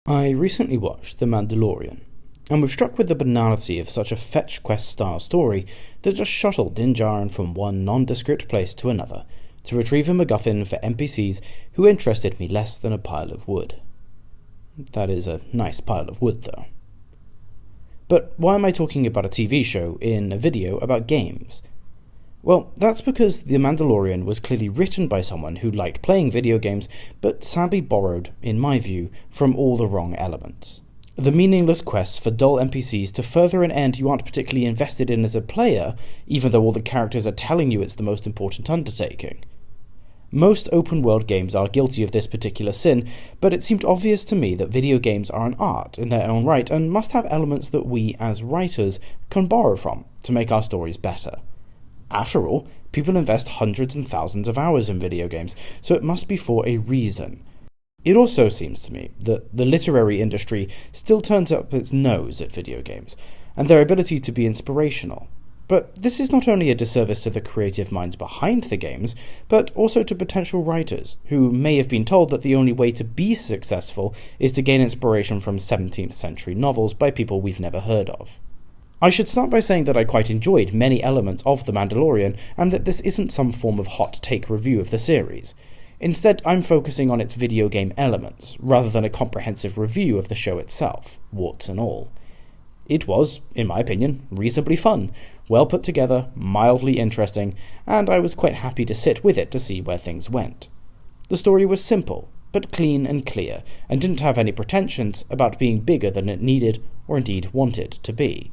I recently watched The Mandalorian, and was struck with the banality of such a fetch quest style story that just shuttled Din Djarin from one nondescript place to another to retrieve a MacGuffin for NPCs who interested me less than a pile of wood. That is a nice pile of wood, though. But why am I talking about a TV show in a video about games? Well, that's because The Mandalorian was clearly written by someone who liked playing video games, but sadly borrowed, in my view, from all the wrong elements. The meaningless quests for dull NPCs to further an end you aren't particularly invested in as a player, even though all the characters are telling you it's the most important undertaking. Most open-world games are guilty of this particular sin, but it seemed obvious to me that video games are an art in their own right and must have elements that we, as writers, can borrow from to make our stories better. After all, people invest hundreds and thousands of hours in video games, so it must be for a reason. It also seems to me that the literary industry still turns up its nose at video games, and their ability to be inspirational. But this is not only a disservice to the creative minds behind the games, but also to potential writers, who may have been told that the only way to be successful is to gain inspiration from 17th century novels by people we've never heard of. I should start by saying that I quite enjoyed many elements of The Mandalorian, and that this isn't some form of hot take review of the series. Instead, I'm focusing on its video game elements, rather than a comprehensive review of the show itself, warts and all. It was, in my opinion, reasonably fun, well put together, mildly interesting, and I was quite happy to sit with it to see where things went. The story was simple, but clean and clear, and didn't have any pretensions about being bigger than it needed, or indeed wanted to be.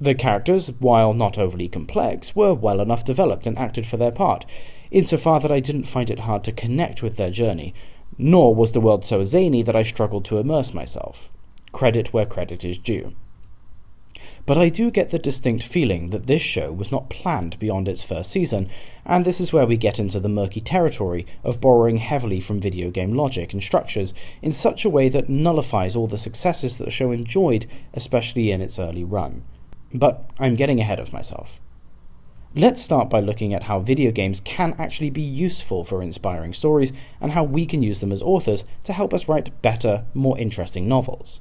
The characters, while not overly complex, were well enough developed and acted for their part, insofar that I didn't find it hard to connect with their journey, nor was the world so zany that I struggled to immerse myself. Credit where credit is due. But I do get the distinct feeling that this show was not planned beyond its first season, and this is where we get into the murky territory of borrowing heavily from video game logic and structures in such a way that nullifies all the successes that the show enjoyed, especially in its early run. But I'm getting ahead of myself. Let's start by looking at how video games can actually be useful for inspiring stories, and how we can use them as authors to help us write better, more interesting novels.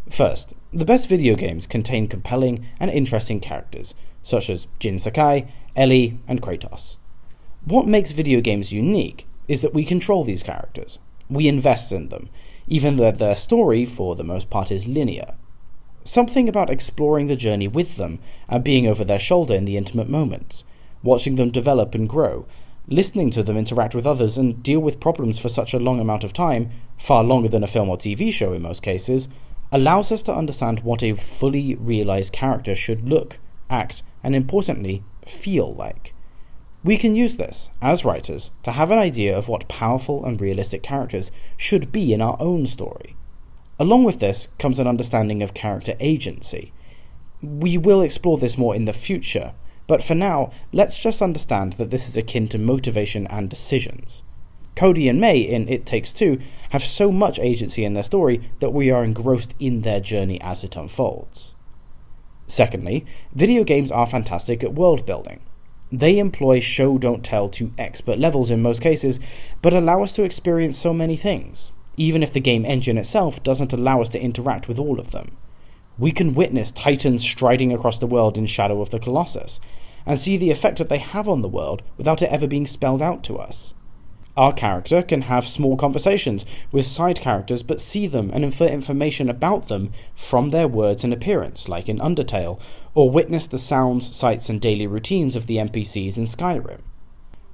First, the best video games contain compelling and interesting characters, such as Jin Sakai, Ellie, and Kratos. What makes video games unique is that we control these characters. We invest in them, even though their story, for the most part, is linear. Something about exploring the journey with them and being over their shoulder in the intimate moments, watching them develop and grow, listening to them interact with others and deal with problems for such a long amount of time, far longer than a film or TV show in most cases, allows us to understand what a fully realized character should look, act, and importantly, feel like. We can use this, as writers, to have an idea of what powerful and realistic characters should be in our own story. Along with this comes an understanding of character agency. We will explore this more in the future, but for now, let's just understand that this is akin to motivation and decisions. Cody and May in It Takes Two have so much agency in their story that we are engrossed in their journey as it unfolds. Secondly, video games are fantastic at world building. They employ show-don't-tell to expert levels in most cases, but allow us to experience so many things, even if the game engine itself doesn't allow us to interact with all of them. We can witness titans striding across the world in Shadow of the Colossus, and see the effect that they have on the world without it ever being spelled out to us. Our character can have small conversations with side characters but see them and infer information about them from their words and appearance, like in Undertale, or witness the sounds, sights, and daily routines of the NPCs in Skyrim.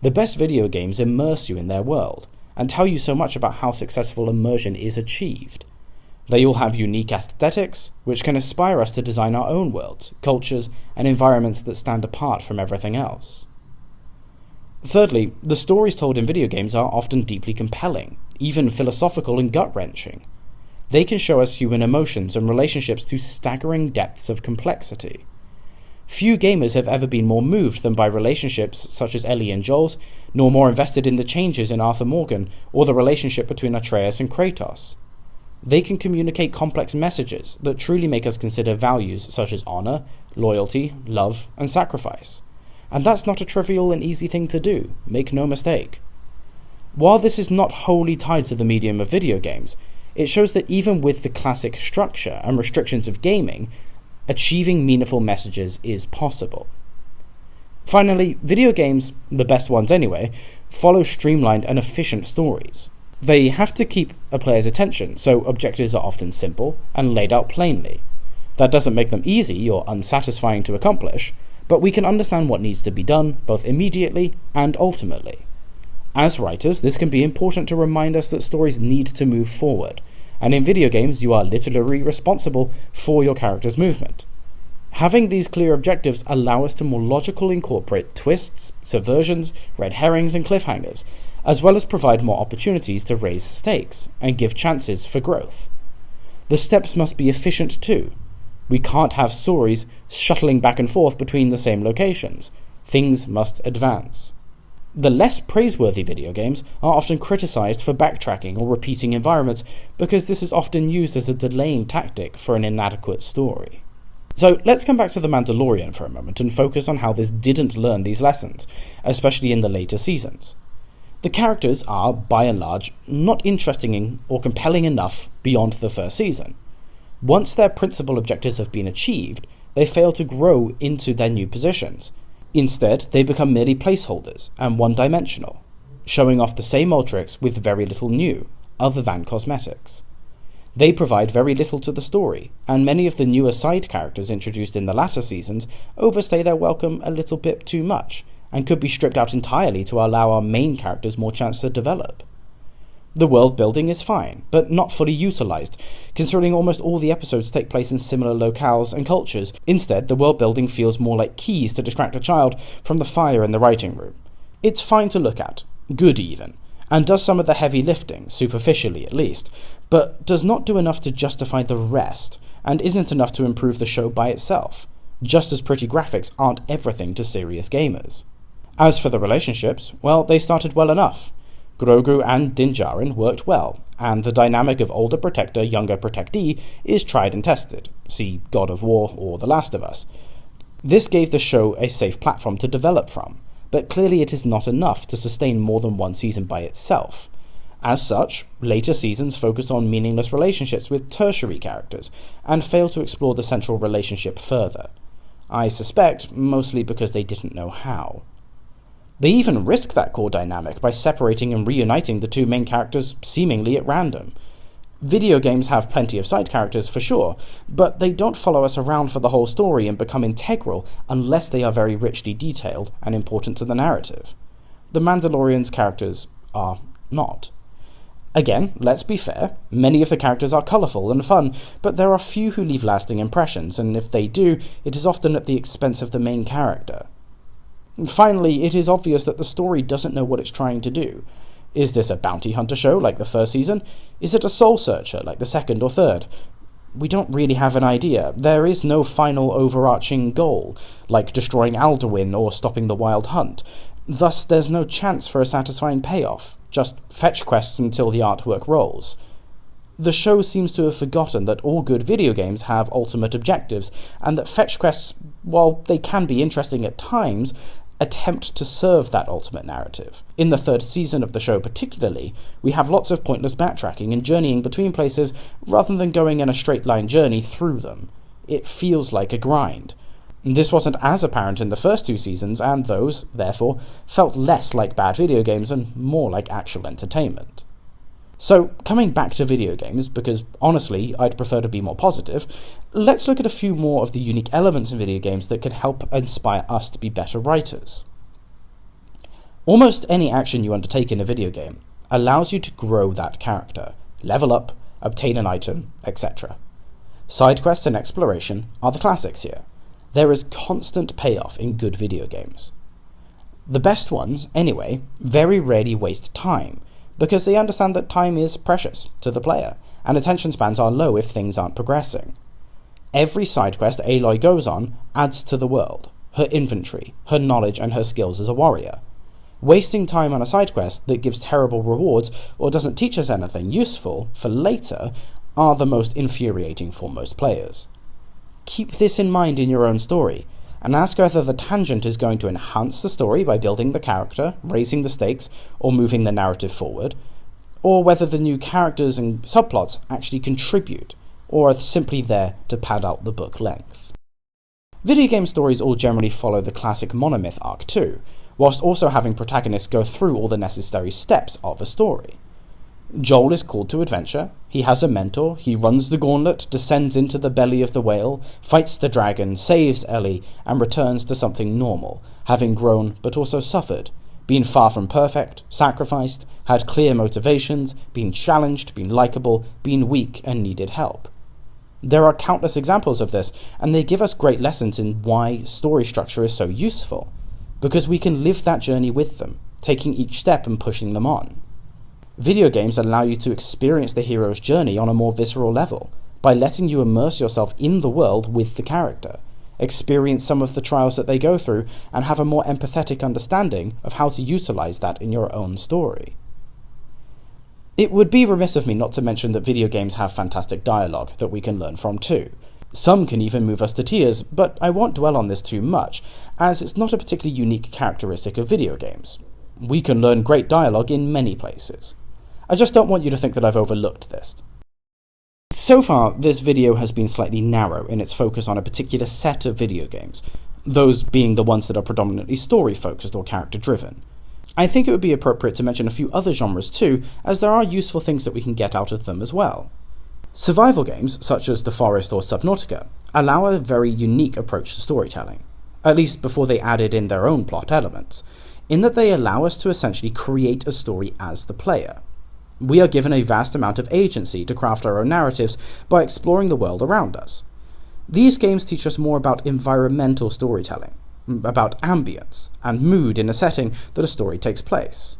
The best video games immerse you in their world, and tell you so much about how successful immersion is achieved. They all have unique aesthetics, which can inspire us to design our own worlds, cultures, and environments that stand apart from everything else. Thirdly, the stories told in video games are often deeply compelling, even philosophical and gut-wrenching. They can show us human emotions and relationships to staggering depths of complexity. Few gamers have ever been more moved than by relationships such as Ellie and Joel's, nor more invested in the changes in Arthur Morgan or the relationship between Atreus and Kratos. They can communicate complex messages that truly make us consider values such as honor, loyalty, love, and sacrifice. And that's not a trivial and easy thing to do, make no mistake. While this is not wholly tied to the medium of video games, it shows that even with the classic structure and restrictions of gaming, achieving meaningful messages is possible. Finally, video games, the best ones anyway, follow streamlined and efficient stories. They have to keep a player's attention, so objectives are often simple and laid out plainly. That doesn't make them easy or unsatisfying to accomplish, but we can understand what needs to be done, both immediately and ultimately. As writers, this can be important to remind us that stories need to move forward, and in video games you are literally responsible for your character's movement. Having these clear objectives allow us to more logically incorporate twists, subversions, red herrings, and cliffhangers, as well as provide more opportunities to raise stakes and give chances for growth. The steps must be efficient too. We can't have stories shuttling back and forth between the same locations. Things must advance. The less praiseworthy video games are often criticized for backtracking or repeating environments because this is often used as a delaying tactic for an inadequate story. So let's come back to The Mandalorian for a moment and focus on how this didn't learn these lessons, especially in the later seasons. The characters are, by and large, not interesting or compelling enough beyond the first season. Once their principal objectives have been achieved, they fail to grow into their new positions. Instead, they become merely placeholders and one-dimensional, showing off the same old tricks with very little new, other than cosmetics. They provide very little to the story, and many of the newer side characters introduced in the latter seasons overstay their welcome a little bit too much, and could be stripped out entirely to allow our main characters more chance to develop. The world building is fine, but not fully utilised, considering almost all the episodes take place in similar locales and cultures. Instead, the world building feels more like keys to distract a child from the fire in the writing room. It's fine to look at, good even, and does some of the heavy lifting, superficially at least, but does not do enough to justify the rest, and isn't enough to improve the show by itself, just as pretty graphics aren't everything to serious gamers. As for the relationships, well, they started well enough. Grogu and Din Djarin worked well, and the dynamic of older protector, younger protectee is tried and tested, see God of War or The Last of Us. This gave the show a safe platform to develop from, but clearly it is not enough to sustain more than one season by itself. As such, later seasons focus on meaningless relationships with tertiary characters, and fail to explore the central relationship further. I suspect mostly because they didn't know how. They even risk that core dynamic by separating and reuniting the two main characters seemingly at random. Video games have plenty of side characters for sure, but they don't follow us around for the whole story and become integral unless they are very richly detailed and important to the narrative. The Mandalorian's characters are not. Again, let's be fair, many of the characters are colourful and fun, but there are few who leave lasting impressions, and if they do, it is often at the expense of the main character. Finally, it is obvious that the story doesn't know what it's trying to do. Is this a bounty hunter show like the first season? Is it a soul searcher like the second or third? We don't really have an idea. There is no final overarching goal, like destroying Alduin or stopping the Wild Hunt. Thus, there's no chance for a satisfying payoff, just fetch quests until the artwork rolls. The show seems to have forgotten that all good video games have ultimate objectives, and that fetch quests, while they can be interesting at times, attempt to serve that ultimate narrative. In the third season of the show particularly, we have lots of pointless backtracking and journeying between places rather than going in a straight-line journey through them. It feels like a grind. This wasn't as apparent in the first two seasons, and those, therefore, felt less like bad video games and more like actual entertainment. So, coming back to video games, because honestly I'd prefer to be more positive, let's look at a few more of the unique elements in video games that could help inspire us to be better writers. Almost any action you undertake in a video game allows you to grow that character, level up, obtain an item, etc. Side quests and exploration are the classics here. There is constant payoff in good video games. The best ones, anyway, very rarely waste time, because they understand that time is precious to the player, and attention spans are low if things aren't progressing. Every side quest Aloy goes on adds to the world, her inventory, her knowledge and her skills as a warrior. Wasting time on a side quest that gives terrible rewards or doesn't teach us anything useful for later are the most infuriating for most players. Keep this in mind in your own story, and ask whether the tangent is going to enhance the story by building the character, raising the stakes, or moving the narrative forward, or whether the new characters and subplots actually contribute, or are simply there to pad out the book length. Video game stories all generally follow the classic monomyth arc too, whilst also having protagonists go through all the necessary steps of a story. Joel is called to adventure, he has a mentor, he runs the gauntlet, descends into the belly of the whale, fights the dragon, saves Ellie, and returns to something normal, having grown but also suffered, been far from perfect, sacrificed, had clear motivations, been challenged, been likeable, been weak and needed help. There are countless examples of this, and they give us great lessons in why story structure is so useful, because we can live that journey with them, taking each step and pushing them on. Video games allow you to experience the hero's journey on a more visceral level, by letting you immerse yourself in the world with the character, experience some of the trials that they go through, and have a more empathetic understanding of how to utilize that in your own story. It would be remiss of me not to mention that video games have fantastic dialogue that we can learn from too. Some can even move us to tears, but I won't dwell on this too much, as it's not a particularly unique characteristic of video games. We can learn great dialogue in many places. I just don't want you to think that I've overlooked this. So far, this video has been slightly narrow in its focus on a particular set of video games, those being the ones that are predominantly story-focused or character-driven. I think it would be appropriate to mention a few other genres too, as there are useful things that we can get out of them as well. Survival games, such as The Forest or Subnautica, allow a very unique approach to storytelling, at least before they added in their own plot elements, in that they allow us to essentially create a story as the player. We are given a vast amount of agency to craft our own narratives by exploring the world around us. These games teach us more about environmental storytelling, about ambience and mood in a setting that a story takes place.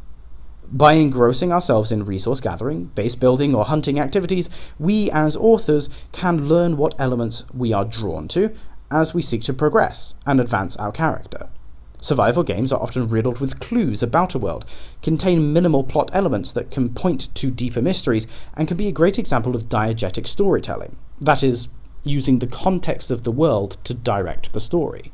By engrossing ourselves in resource gathering, base building, or hunting activities, we as authors can learn what elements we are drawn to as we seek to progress and advance our character. Survival games are often riddled with clues about a world, contain minimal plot elements that can point to deeper mysteries, and can be a great example of diegetic storytelling, that is, using the context of the world to direct the story.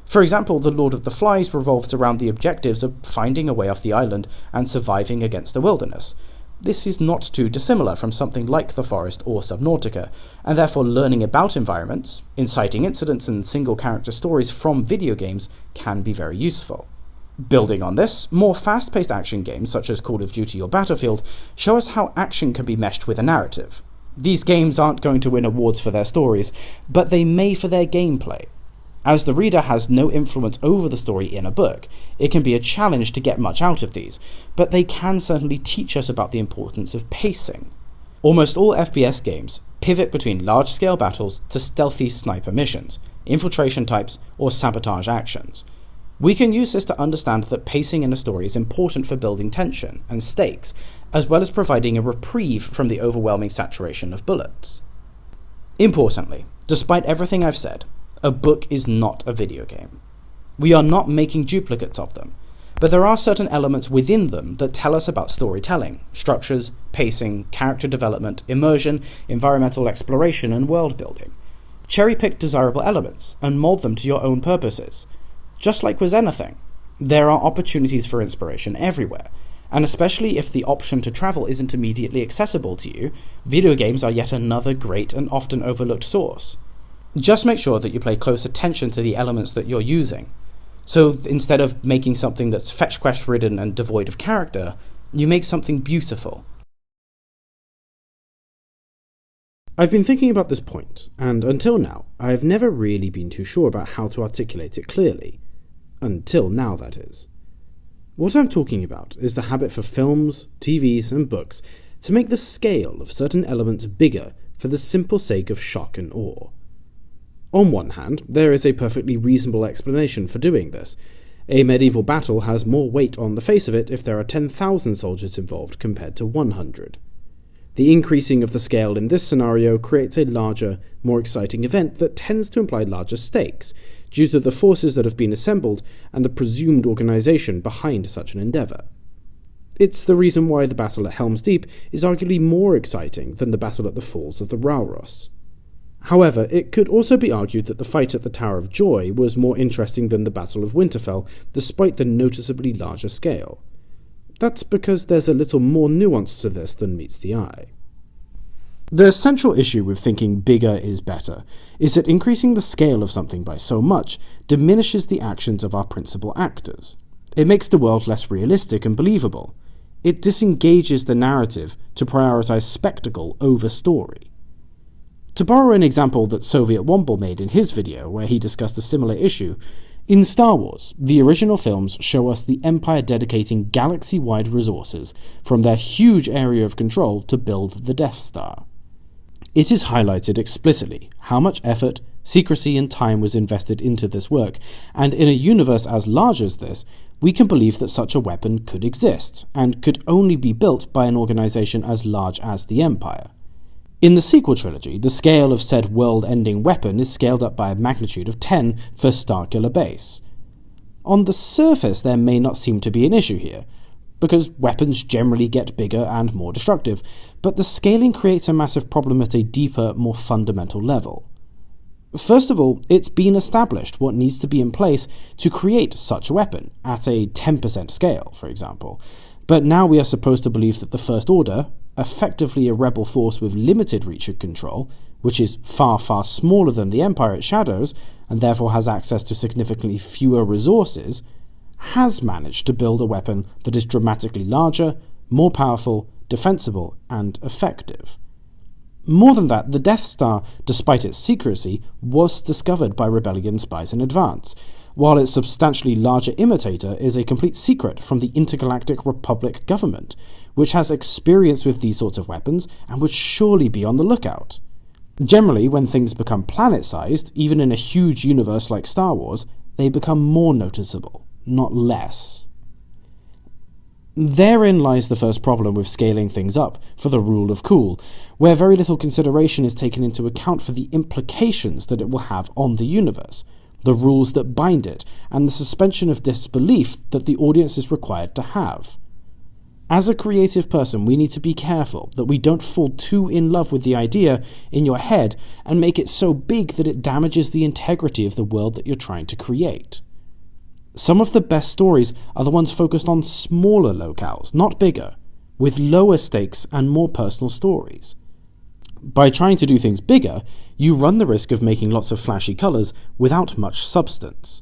For example, The Lord of the Flies revolves around the objectives of finding a way off the island and surviving against the wilderness. This is not too dissimilar from something like The Forest or Subnautica, and therefore learning about environments, inciting incidents and single-character stories from video games can be very useful. Building on this, more fast-paced action games such as Call of Duty or Battlefield show us how action can be meshed with a narrative. These games aren't going to win awards for their stories, but they may for their gameplay. As the reader has no influence over the story in a book, it can be a challenge to get much out of these, but they can certainly teach us about the importance of pacing. Almost all FPS games pivot between large-scale battles to stealthy sniper missions, infiltration types, or sabotage actions. We can use this to understand that pacing in a story is important for building tension and stakes, as well as providing a reprieve from the overwhelming saturation of bullets. Importantly, despite everything I've said, a book is not a video game. We are not making duplicates of them, but there are certain elements within them that tell us about storytelling, structures, pacing, character development, immersion, environmental exploration, and world building. Cherry-pick desirable elements and mold them to your own purposes. Just like with anything, there are opportunities for inspiration everywhere, and especially if the option to travel isn't immediately accessible to you, video games are yet another great and often overlooked source. Just make sure that you pay close attention to the elements that you're using. So instead of making something that's fetch quest ridden and devoid of character, you make something beautiful. I've been thinking about this point, and until now, I've never really been too sure about how to articulate it clearly. Until now, that is. What I'm talking about is the habit for films, TVs, and books to make the scale of certain elements bigger for the simple sake of shock and awe. On one hand, there is a perfectly reasonable explanation for doing this. A medieval battle has more weight on the face of it if there are 10,000 soldiers involved compared to 100. The increasing of the scale in this scenario creates a larger, more exciting event that tends to imply larger stakes, due to the forces that have been assembled and the presumed organisation behind such an endeavour. It's the reason why the battle at Helm's Deep is arguably more exciting than the battle at the Falls of the Rauros. However, it could also be argued that the fight at the Tower of Joy was more interesting than the Battle of Winterfell, despite the noticeably larger scale. That's because there's a little more nuance to this than meets the eye. The central issue with thinking bigger is better is that increasing the scale of something by so much diminishes the actions of our principal actors. It makes the world less realistic and believable. It disengages the narrative to prioritize spectacle over story. To borrow an example that Soviet Womble made in his video where he discussed a similar issue, in Star Wars, the original films show us the Empire dedicating galaxy-wide resources from their huge area of control to build the Death Star. It is highlighted explicitly how much effort, secrecy, and time was invested into this work, and in a universe as large as this, we can believe that such a weapon could exist, and could only be built by an organization as large as the Empire. In the sequel trilogy, the scale of said world-ending weapon is scaled up by a magnitude of 10 for Starkiller Base. On the surface, there may not seem to be an issue here, because weapons generally get bigger and more destructive, but the scaling creates a massive problem at a deeper, more fundamental level. First of all, it's been established what needs to be in place to create such a weapon, at a 10% scale, for example, but now we are supposed to believe that the First Order, effectively a rebel force with limited reach and control, which is far, far smaller than the Empire it shadows, and therefore has access to significantly fewer resources, has managed to build a weapon that is dramatically larger, more powerful, defensible, and effective. More than that, the Death Star, despite its secrecy, was discovered by Rebellion spies in advance, while its substantially larger imitator is a complete secret from the Intergalactic Republic government, which has experience with these sorts of weapons and would surely be on the lookout. Generally, when things become planet-sized, even in a huge universe like Star Wars, they become more noticeable, not less. Therein lies the first problem with scaling things up for the rule of cool, where very little consideration is taken into account for the implications that it will have on the universe, the rules that bind it, and the suspension of disbelief that the audience is required to have. As a creative person, we need to be careful that we don't fall too in love with the idea in your head and make it so big that it damages the integrity of the world that you're trying to create. Some of the best stories are the ones focused on smaller locales, not bigger, with lower stakes and more personal stories. By trying to do things bigger, you run the risk of making lots of flashy colours without much substance.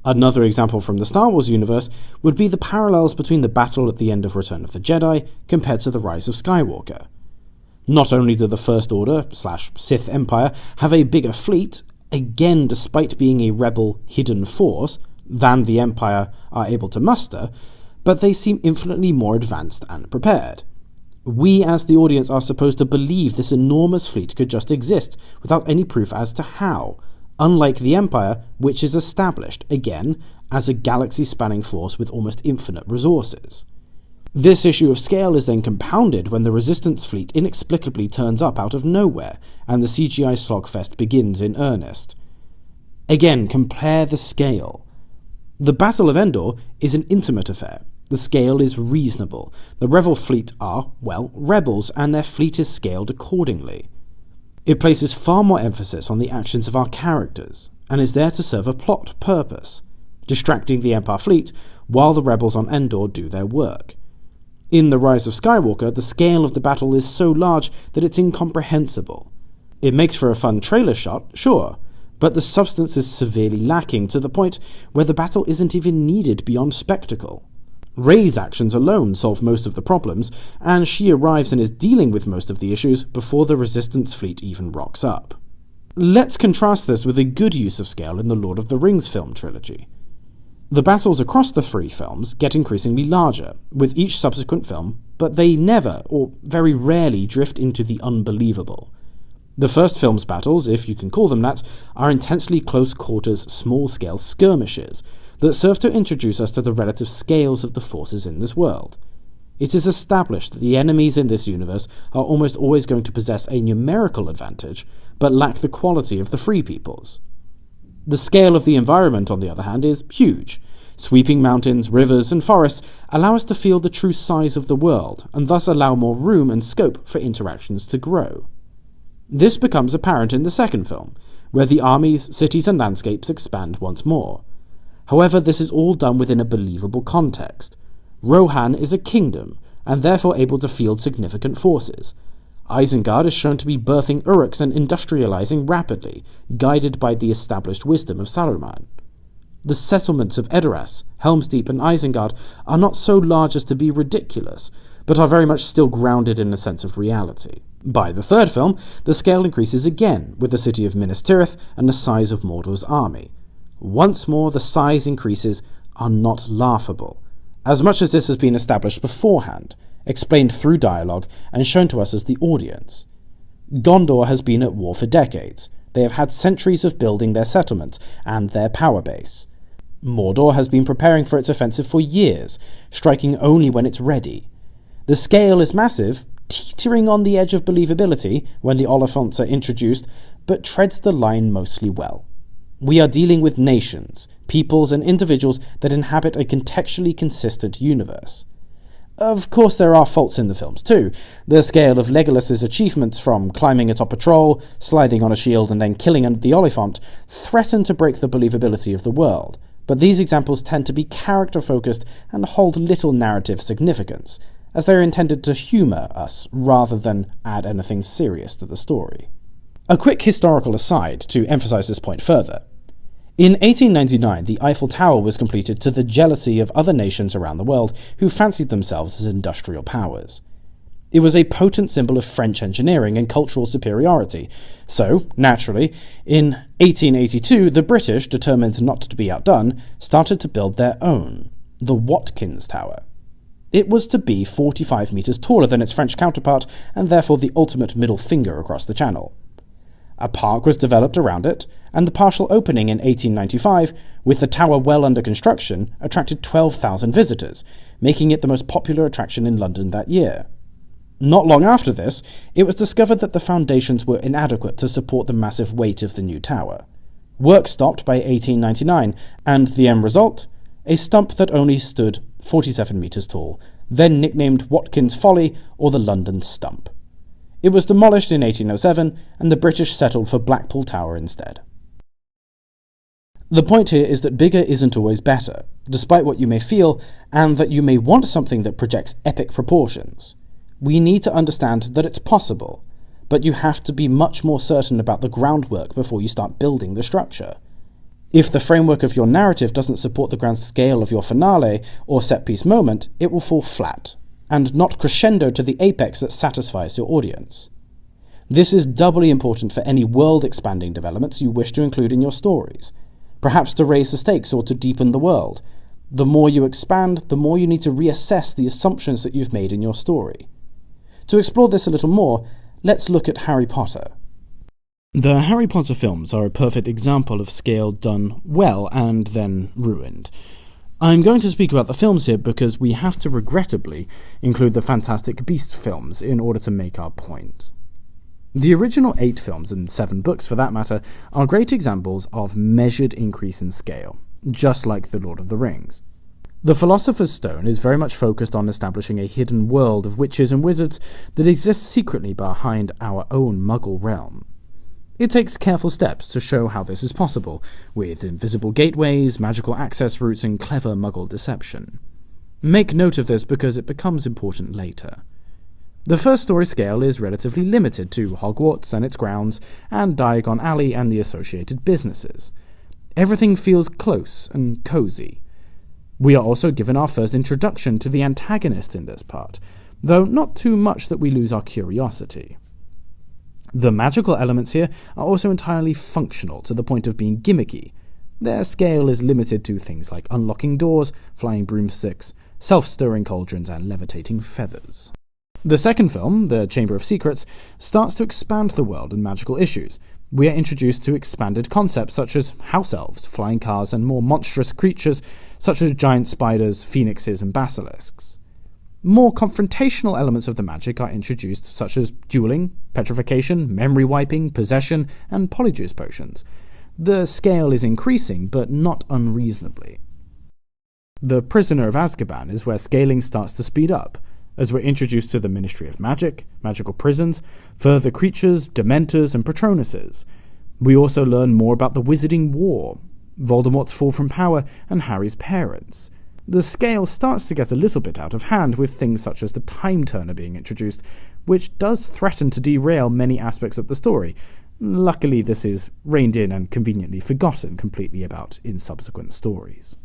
Another example from the Star Wars universe would be the parallels between the battle at the end of Return of the Jedi compared to the Rise of Skywalker. Not only do the First Order/Sith Empire have a bigger fleet, again despite being a rebel hidden force, than the Empire are able to muster, but they seem infinitely more advanced and prepared. We as the audience are supposed to believe this enormous fleet could just exist without any proof as to how, unlike the Empire, which is established, again, as a galaxy-spanning force with almost infinite resources. This issue of scale is then compounded when the Resistance fleet inexplicably turns up out of nowhere, and the CGI slogfest begins in earnest. Again, compare the scale. The Battle of Endor is an intimate affair. The scale is reasonable. The Rebel fleet are, well, rebels, and their fleet is scaled accordingly. It places far more emphasis on the actions of our characters, and is there to serve a plot purpose, distracting the Empire fleet while the rebels on Endor do their work. In The Rise of Skywalker, the scale of the battle is so large that it's incomprehensible. It makes for a fun trailer shot, sure, but the substance is severely lacking to the point where the battle isn't even needed beyond spectacle. Rey's actions alone solve most of the problems, and she arrives and is dealing with most of the issues before the Resistance fleet even rocks up. Let's contrast this with a good use of scale in the Lord of the Rings film trilogy. The battles across the three films get increasingly larger, with each subsequent film, but they never, or very rarely, drift into the unbelievable. The first film's battles, if you can call them that, are intensely close-quarters, small-scale skirmishes that serve to introduce us to the relative scales of the forces in this world. It is established that the enemies in this universe are almost always going to possess a numerical advantage, but lack the quality of the Free Peoples. The scale of the environment, on the other hand, is huge. Sweeping mountains, rivers, and forests allow us to feel the true size of the world, and thus allow more room and scope for interactions to grow. This becomes apparent in the second film, where the armies, cities, and landscapes expand once more. However, this is all done within a believable context. Rohan is a kingdom, and therefore able to field significant forces. Isengard is shown to be birthing Uruks and industrializing rapidly, guided by the established wisdom of Saruman. The settlements of Edoras, Helm's Deep, and Isengard are not so large as to be ridiculous, but are very much still grounded in a sense of reality. By the third film, the scale increases again, with the city of Minas Tirith and the size of Mordor's army. Once more, the size increases are not laughable, as much as this has been established beforehand, explained through dialogue, and shown to us as the audience. Gondor has been at war for decades. They have had centuries of building their settlements and their power base. Mordor has been preparing for its offensive for years, striking only when it's ready. The scale is massive, teetering on the edge of believability when the Oliphants are introduced, but treads the line mostly well. We are dealing with nations, peoples, and individuals that inhabit a contextually consistent universe. Of course, there are faults in the films too. The scale of Legolas's achievements, from climbing atop a troll, sliding on a shield, and then killing the Oliphant, threaten to break the believability of the world, but these examples tend to be character-focused and hold little narrative significance, as they are intended to humour us rather than add anything serious to the story. A quick historical aside to emphasise this point further. In 1899, the Eiffel Tower was completed to the jealousy of other nations around the world who fancied themselves as industrial powers. It was a potent symbol of French engineering and cultural superiority, so, naturally, in 1882 the British, determined not to be outdone, started to build their own, the Watkins Tower. It was to be 45 metres taller than its French counterpart, and therefore the ultimate middle finger across the channel. A park was developed around it, and the partial opening in 1895, with the tower well under construction, attracted 12,000 visitors, making it the most popular attraction in London that year. Not long after this, it was discovered that the foundations were inadequate to support the massive weight of the new tower. Work stopped by 1899, and the end result? A stump that only stood 47 metres tall, then nicknamed Watkins Folly or the London Stump. It was demolished in 1807, and the British settled for Blackpool Tower instead. The point here is that bigger isn't always better, despite what you may feel, and that you may want something that projects epic proportions. We need to understand that it's possible, but you have to be much more certain about the groundwork before you start building the structure. If the framework of your narrative doesn't support the grand scale of your finale or set-piece moment, it will fall flat, and not crescendo to the apex that satisfies your audience. This is doubly important for any world-expanding developments you wish to include in your stories, perhaps to raise the stakes or to deepen the world. The more you expand, the more you need to reassess the assumptions that you've made in your story. To explore this a little more, let's look at Harry Potter. The Harry Potter films are a perfect example of scale done well and then ruined. I'm going to speak about the films here because we have to regrettably include the Fantastic Beasts films in order to make our point. The original 8 films, and 7 books for that matter, are great examples of measured increase in scale, just like The Lord of the Rings. The Philosopher's Stone is very much focused on establishing a hidden world of witches and wizards that exists secretly behind our own Muggle realm. It takes careful steps to show how this is possible, with invisible gateways, magical access routes, and clever Muggle deception. Make note of this because it becomes important later. The first story scale is relatively limited to Hogwarts and its grounds, and Diagon Alley and the associated businesses. Everything feels close and cozy. We are also given our first introduction to the antagonist in this part, though not too much that we lose our curiosity. The magical elements here are also entirely functional to the point of being gimmicky. Their scale is limited to things like unlocking doors, flying broomsticks, self-stirring cauldrons, and levitating feathers. The second film, The Chamber of Secrets, starts to expand the world and magical issues. We are introduced to expanded concepts such as house elves, flying cars, and more monstrous creatures such as giant spiders, phoenixes, and basilisks. More confrontational elements of the magic are introduced, such as dueling, petrification, memory wiping, possession, and polyjuice potions. The scale is increasing, but not unreasonably. The Prisoner of Azkaban is where scaling starts to speed up, as we're introduced to the Ministry of Magic, magical prisons, further creatures, Dementors, and Patronuses. We also learn more about the Wizarding War, Voldemort's fall from power, and Harry's parents. the scale starts to get a little bit out of hand with things such as the time turner being introduced, which does threaten to derail many aspects of the story. Luckily, this is reined in and conveniently forgotten completely about in subsequent stories.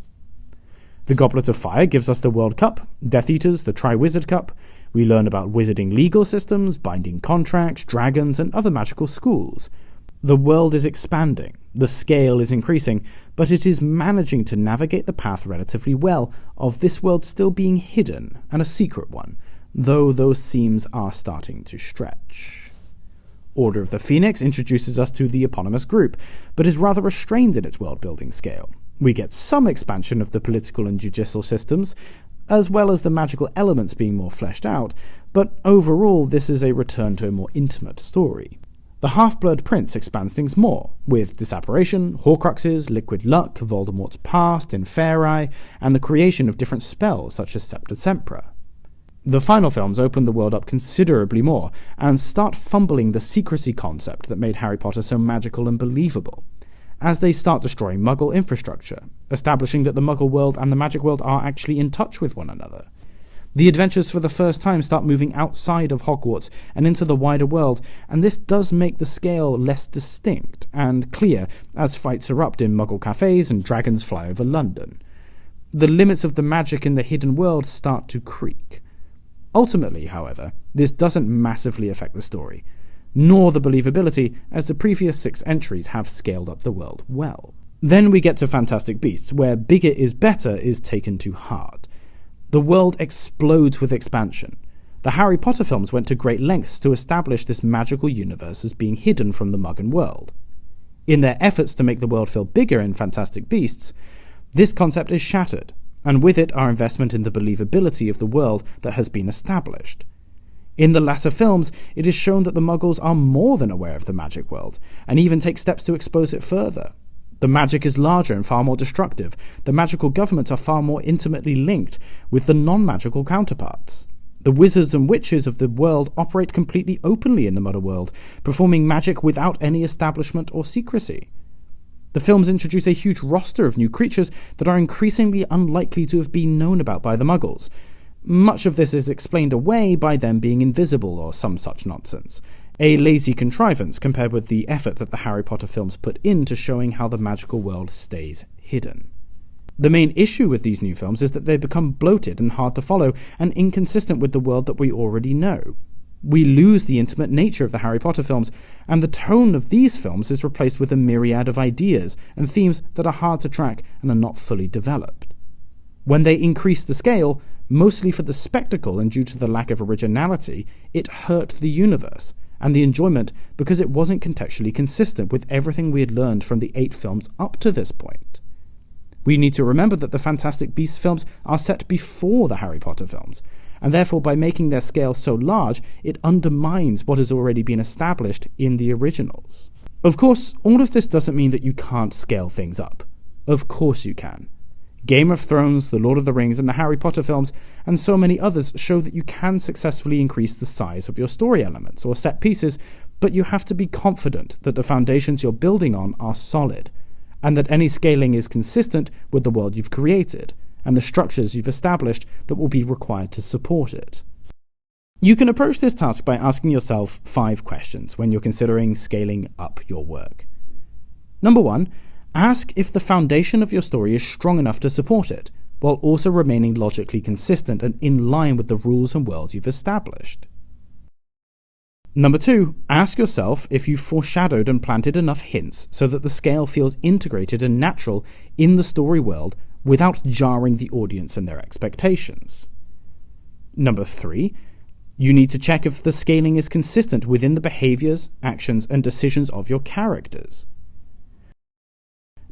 The Goblet of Fire gives us the World Cup, Death Eaters, the Triwizard Cup. We learn about wizarding legal systems, binding contracts, dragons, and other magical schools. The world is expanding, the scale is increasing, but it is managing to navigate the path relatively well of this world still being hidden and a secret one, though those seams are starting to stretch. Order of the Phoenix introduces us to the eponymous group, but is rather restrained in its world-building scale. We get some expansion of the political and judicial systems, as well as the magical elements being more fleshed out, but overall this is a return to a more intimate story. The Half-Blood Prince expands things more, with Disapparition, Horcruxes, Liquid Luck, Voldemort's past, Inferi, and the creation of different spells such as Septa Sempra. The final films open the world up considerably more, and start fumbling the secrecy concept that made Harry Potter so magical and believable, as they start destroying Muggle infrastructure, establishing that the Muggle world and the magic world are actually in touch with one another. The adventures for the first time start moving outside of Hogwarts and into the wider world, and this does make the scale less distinct and clear as fights erupt in Muggle cafes and dragons fly over London. The limits of the magic in the hidden world start to creak. Ultimately, however, this doesn't massively affect the story, nor the believability, as the previous 6 entries have scaled up the world well. Then we get to Fantastic Beasts, where bigger is better is taken to heart. The world explodes with expansion. The Harry Potter films went to great lengths to establish this magical universe as being hidden from the Muggan world. In their efforts to make the world feel bigger in Fantastic Beasts, this concept is shattered, and with it our investment in the believability of the world that has been established. In the latter films, it is shown that the Muggles are more than aware of the magic world, and even take steps to expose it further. The magic is larger and far more destructive. The magical governments are far more intimately linked with the non-magical counterparts. The wizards and witches of the world operate completely openly in the Muddle world, performing magic without any establishment or secrecy. The films introduce a huge roster of new creatures that are increasingly unlikely to have been known about by the Muggles. Much of this is explained away by them being invisible or some such nonsense. A lazy contrivance compared with the effort that the Harry Potter films put into showing how the magical world stays hidden. The main issue with these new films is that they become bloated and hard to follow and inconsistent with the world that we already know. We lose the intimate nature of the Harry Potter films, and the tone of these films is replaced with a myriad of ideas and themes that are hard to track and are not fully developed. When they increase the scale, mostly for the spectacle and due to the lack of originality, it hurt the universe and the enjoyment because it wasn't contextually consistent with everything we had learned from the 8 films up to this point. We need to remember that the Fantastic Beasts films are set before the Harry Potter films, and therefore by making their scale so large, it undermines what has already been established in the originals. Of course, all of this doesn't mean that you can't scale things up. Of course you can. Game of Thrones, The Lord of the Rings, and the Harry Potter films, and so many others show that you can successfully increase the size of your story elements or set pieces, but you have to be confident that the foundations you're building on are solid, and that any scaling is consistent with the world you've created, and the structures you've established that will be required to support it. You can approach this task by asking yourself 5 questions when you're considering scaling up your work. Number 1, ask if the foundation of your story is strong enough to support it, while also remaining logically consistent and in line with the rules and world you've established. Number 2, ask yourself if you've foreshadowed and planted enough hints so that the scale feels integrated and natural in the story world without jarring the audience and their expectations. Number 3, you need to check if the scaling is consistent within the behaviors, actions, and decisions of your characters.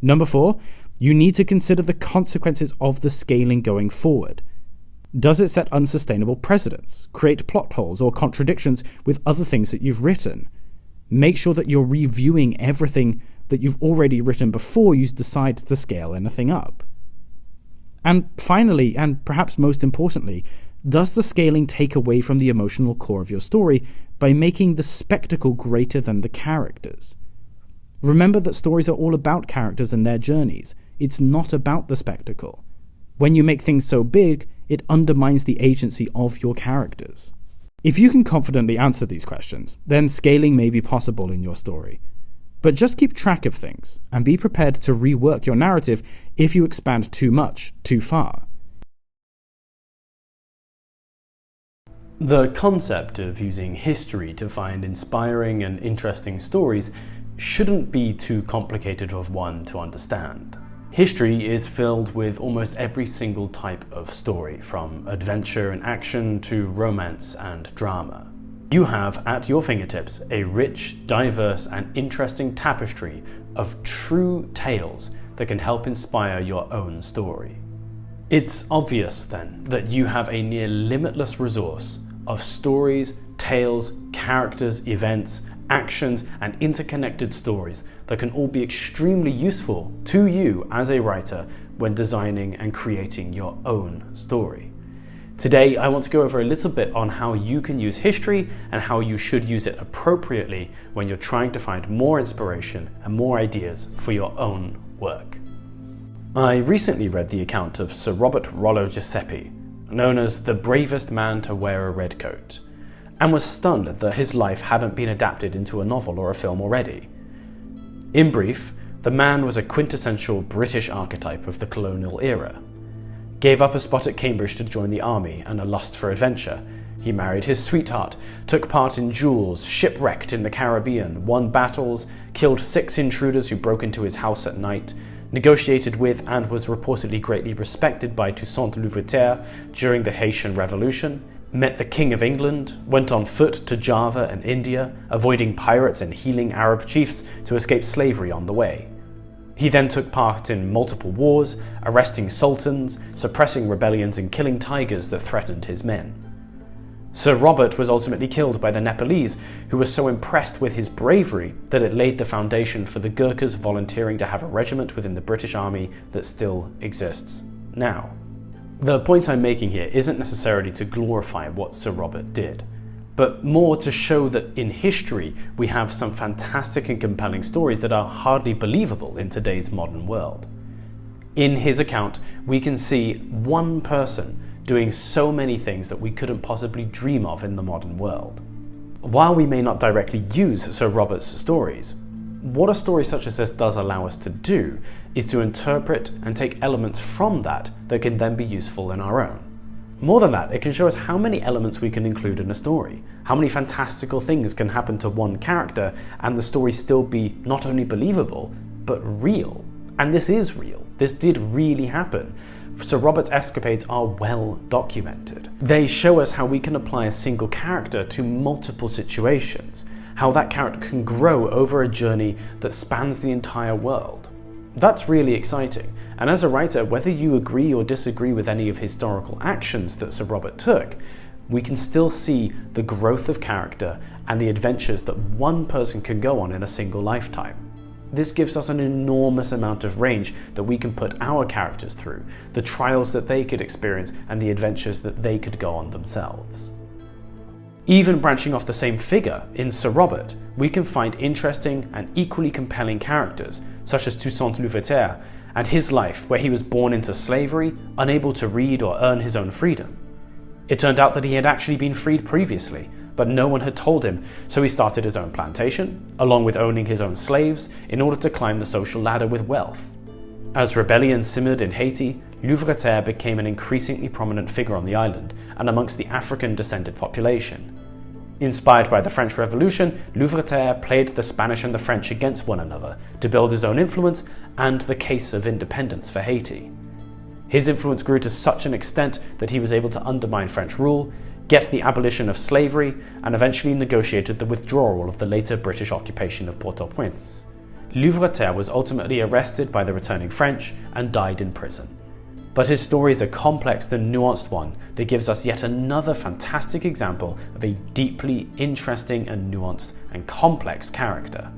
Number 4, you need to consider the consequences of the scaling going forward. Does it set unsustainable precedents, create plot holes or contradictions with other things that you've written? Make sure that you're reviewing everything that you've already written before you decide to scale anything up. And finally, and perhaps most importantly, does the scaling take away from the emotional core of your story by making the spectacle greater than the characters? Remember that stories are all about characters and their journeys. It's not about the spectacle. When you make things so big, it undermines the agency of your characters. If you can confidently answer these questions, then scaling may be possible in your story. But just keep track of things, and be prepared to rework your narrative if you expand too much, too far. The concept of using history to find inspiring and interesting stories shouldn't be too complicated of one to understand. History is filled with almost every single type of story, from adventure and action to romance and drama. You have at your fingertips a rich, diverse, and interesting tapestry of true tales that can help inspire your own story. It's obvious then that you have a near limitless resource of stories, tales, characters, events, actions, and interconnected stories that can all be extremely useful to you as a writer when designing and creating your own story. Today, I want to go over a little bit on how you can use history and how you should use it appropriately when you're trying to find more inspiration and more ideas for your own work. I recently read the account of Sir Robert Rollo Giuseppe, known as the bravest man to wear a red coat, and was stunned that his life hadn't been adapted into a novel or a film already. In brief, the man was a quintessential British archetype of the colonial era. Gave up a spot at Cambridge to join the army and a lust for adventure. He married his sweetheart, took part in duels, shipwrecked in the Caribbean, won battles, killed 6 intruders who broke into his house at night, negotiated with and was reportedly greatly respected by Toussaint Louverture during the Haitian Revolution, met the King of England, went on foot to Java and India, avoiding pirates and healing Arab chiefs to escape slavery on the way. He then took part in multiple wars, arresting sultans, suppressing rebellions, and killing tigers that threatened his men. Sir Robert was ultimately killed by the Nepalese, who were so impressed with his bravery that it laid the foundation for the Gurkhas volunteering to have a regiment within the British Army that still exists now. The point I'm making here isn't necessarily to glorify what Sir Robert did, but more to show that in history we have some fantastic and compelling stories that are hardly believable in today's modern world. In his account, we can see one person doing so many things that we couldn't possibly dream of in the modern world. While we may not directly use Sir Robert's stories, what a story such as this does allow us to do is to interpret and take elements from that can then be useful in our own. More than that, it can show us how many elements we can include in a story, how many fantastical things can happen to one character and the story still be not only believable, but real. And this is real. This did really happen. Sir Robert's escapades are well documented. They show us how we can apply a single character to multiple situations, how that character can grow over a journey that spans the entire world. That's really exciting, and as a writer, whether you agree or disagree with any of historical actions that Sir Robert took, we can still see the growth of character and the adventures that one person can go on in a single lifetime. This gives us an enormous amount of range that we can put our characters through, the trials that they could experience and the adventures that they could go on themselves. Even branching off the same figure, in Sir Robert, we can find interesting and equally compelling characters, such as Toussaint Louverture, and his life where he was born into slavery, unable to read or earn his own freedom. It turned out that he had actually been freed previously, but no one had told him, so he started his own plantation, along with owning his own slaves, in order to climb the social ladder with wealth. As rebellion simmered in Haiti, Louverture became an increasingly prominent figure on the island and amongst the African-descended population. Inspired by the French Revolution, Louverture played the Spanish and the French against one another to build his own influence and the case of independence for Haiti. His influence grew to such an extent that he was able to undermine French rule, get the abolition of slavery, and eventually negotiated the withdrawal of the later British occupation of Port-au-Prince. Louverture was ultimately arrested by the returning French and died in prison. But his story is a complex and nuanced one that gives us yet another fantastic example of a deeply interesting and nuanced and complex character.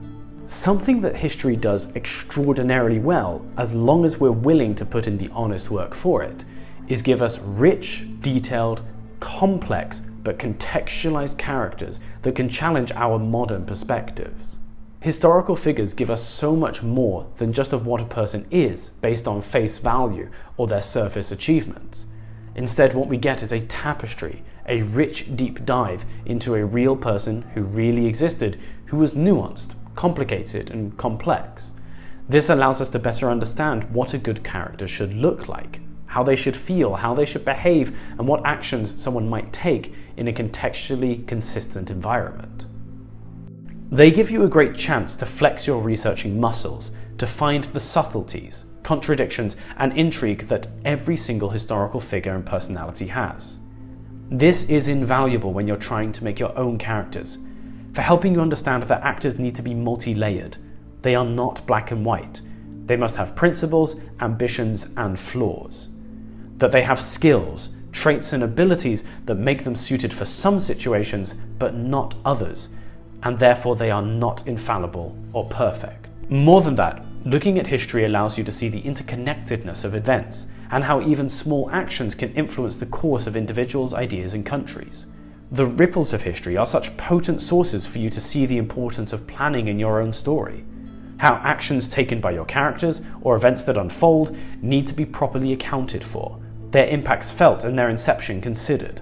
Something that history does extraordinarily well, as long as we're willing to put in the honest work for it, is give us rich, detailed, complex, but contextualized characters that can challenge our modern perspectives. Historical figures give us so much more than just of what a person is based on face value or their surface achievements. Instead, what we get is a tapestry, a rich deep dive into a real person who really existed, who was nuanced, complicated, and complex. This allows us to better understand what a good character should look like, how they should feel, how they should behave, and what actions someone might take in a contextually consistent environment. They give you a great chance to flex your researching muscles, to find the subtleties, contradictions, and intrigue that every single historical figure and personality has. This is invaluable when you're trying to make your own characters, for helping you understand that actors need to be multi-layered. They are not black and white. They must have principles, ambitions, and flaws. That they have skills, traits, and abilities that make them suited for some situations, but not others, and therefore they are not infallible or perfect. More than that, looking at history allows you to see the interconnectedness of events, and how even small actions can influence the course of individuals, ideas, and countries. The ripples of history are such potent sources for you to see the importance of planning in your own story. How actions taken by your characters, or events that unfold, need to be properly accounted for, their impacts felt and their inception considered.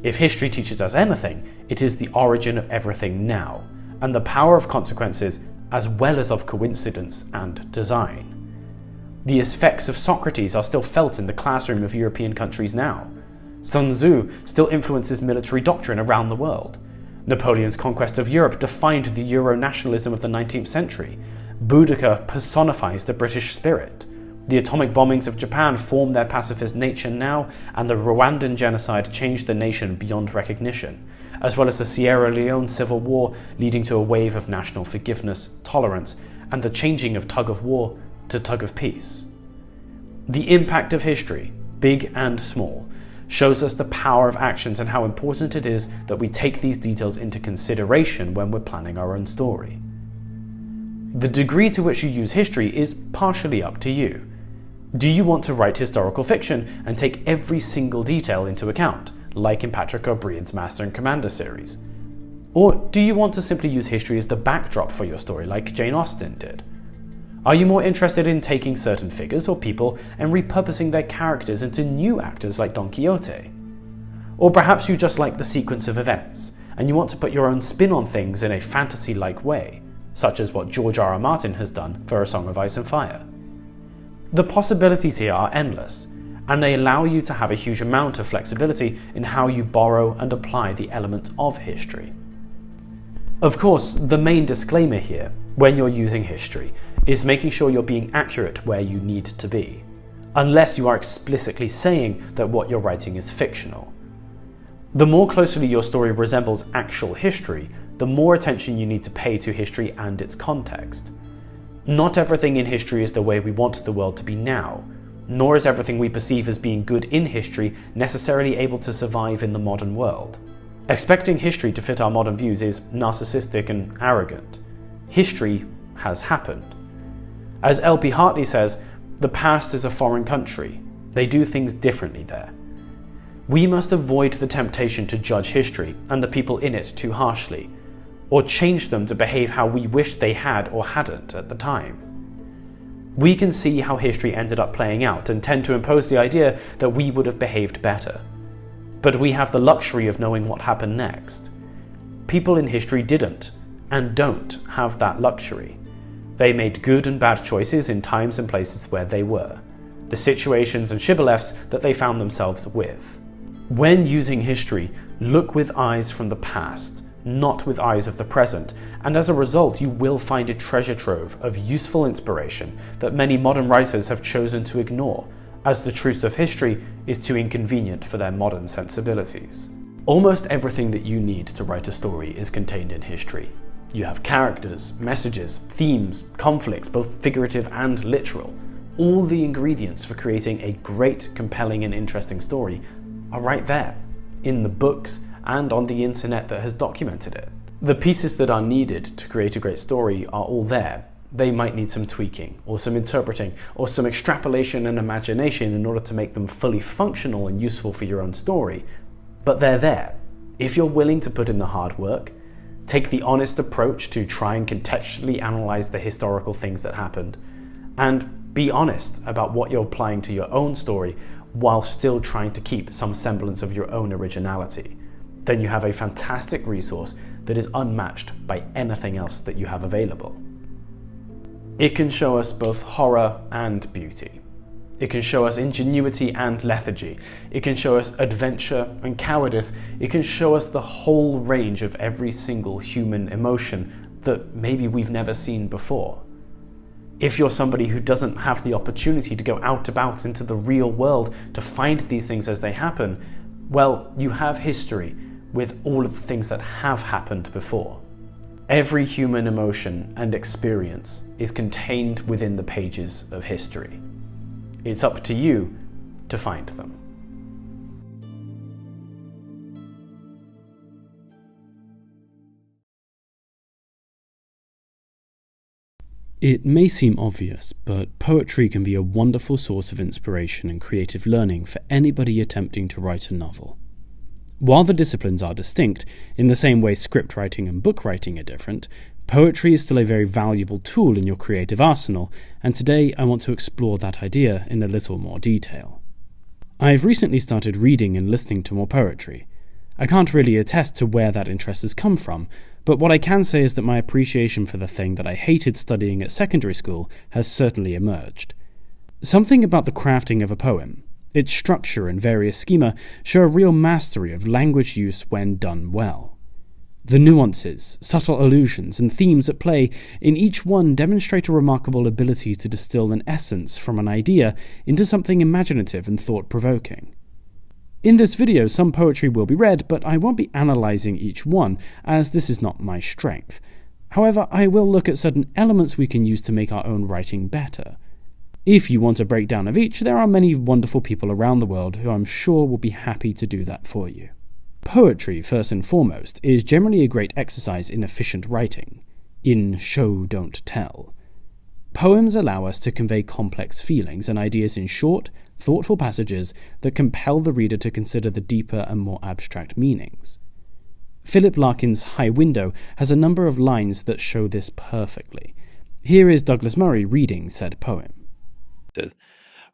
If history teaches us anything, it is the origin of everything now, and the power of consequences as well as of coincidence and design. The effects of Socrates are still felt in the classroom of European countries now. Sun Tzu still influences military doctrine around the world. Napoleon's conquest of Europe defined the Euro-nationalism of the 19th century. Boudica personifies the British spirit. The atomic bombings of Japan form their pacifist nature now, and the Rwandan genocide changed the nation beyond recognition, as well as the Sierra Leone civil war leading to a wave of national forgiveness, tolerance, and the changing of tug of war to tug of peace. The impact of history, big and small, shows us the power of actions and how important it is that we take these details into consideration when we're planning our own story. The degree to which you use history is partially up to you. Do you want to write historical fiction and take every single detail into account, like in Patrick O'Brien's Master and Commander series? Or do you want to simply use history as the backdrop for your story, like Jane Austen did? Are you more interested in taking certain figures or people and repurposing their characters into new actors like Don Quixote? Or perhaps you just like the sequence of events, and you want to put your own spin on things in a fantasy-like way, such as what George R.R. Martin has done for A Song of Ice and Fire. The possibilities here are endless, and they allow you to have a huge amount of flexibility in how you borrow and apply the elements of history. Of course, the main disclaimer here, when you're using history, is making sure you're being accurate where you need to be, unless you are explicitly saying that what you're writing is fictional. The more closely your story resembles actual history, the more attention you need to pay to history and its context. Not everything in history is the way we want the world to be now, nor is everything we perceive as being good in history necessarily able to survive in the modern world. Expecting history to fit our modern views is narcissistic and arrogant. History has happened. As L.P. Hartley says, the past is a foreign country. They do things differently there. We must avoid the temptation to judge history and the people in it too harshly, or change them to behave how we wished they had or hadn't at the time. We can see how history ended up playing out and tend to impose the idea that we would have behaved better. But we have the luxury of knowing what happened next. People in history didn't, and don't, have that luxury. They made good and bad choices in times and places where they were, the situations and shibboleths that they found themselves with. When using history, look with eyes from the past, not with eyes of the present, and as a result you will find a treasure trove of useful inspiration that many modern writers have chosen to ignore, as the truth of history is too inconvenient for their modern sensibilities. Almost everything that you need to write a story is contained in history. You have characters, messages, themes, conflicts, both figurative and literal. All the ingredients for creating a great, compelling, and interesting story are right there, in the books and on the internet that has documented it. The pieces that are needed to create a great story are all there. They might need some tweaking, or some interpreting, or some extrapolation and imagination in order to make them fully functional and useful for your own story, but they're there. If you're willing to put in the hard work, Take the honest approach to try and contextually analyze the historical things that happened, and be honest about what you're applying to your own story while still trying to keep some semblance of your own originality. Then you have a fantastic resource that is unmatched by anything else that you have available. It can show us both horror and beauty. It can show us ingenuity and lethargy. It can show us adventure and cowardice. It can show us the whole range of every single human emotion that maybe we've never seen before. If you're somebody who doesn't have the opportunity to go out about into the real world to find these things as they happen, well, you have history with all of the things that have happened before. Every human emotion and experience is contained within the pages of history. It's up to you to find them. It may seem obvious, but poetry can be a wonderful source of inspiration and creative learning for anybody attempting to write a novel. While the disciplines are distinct, in the same way script writing and book writing are different, poetry is still a very valuable tool in your creative arsenal, and today I want to explore that idea in a little more detail. I've recently started reading and listening to more poetry. I can't really attest to where that interest has come from, but what I can say is that my appreciation for the thing that I hated studying at secondary school has certainly emerged. Something about the crafting of a poem, its structure and various schema, show a real mastery of language use when done well. The nuances, subtle allusions, and themes at play in each one demonstrate a remarkable ability to distill an essence from an idea into something imaginative and thought-provoking. In this video, some poetry will be read, but I won't be analysing each one, as this is not my strength. However, I will look at certain elements we can use to make our own writing better. If you want a breakdown of each, there are many wonderful people around the world who I'm sure will be happy to do that for you. Poetry, first and foremost, is generally a great exercise in efficient writing, in show don't tell. Poems allow us to convey complex feelings and ideas in short, thoughtful passages that compel the reader to consider the deeper and more abstract meanings. Philip Larkin's High Window has a number of lines that show this perfectly. Here is Douglas Murray reading said poem.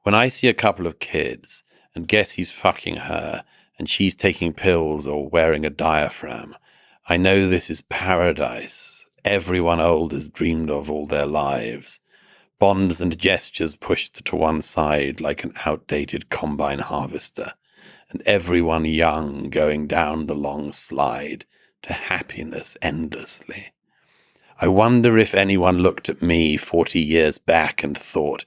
When I see a couple of kids and guess he's fucking her and she's taking pills or wearing a diaphragm, I know this is paradise. Everyone old has dreamed of all their lives. Bonds and gestures pushed to one side like an outdated combine harvester, and everyone young going down the long slide to happiness endlessly. I wonder if anyone looked at me 40 years back and thought,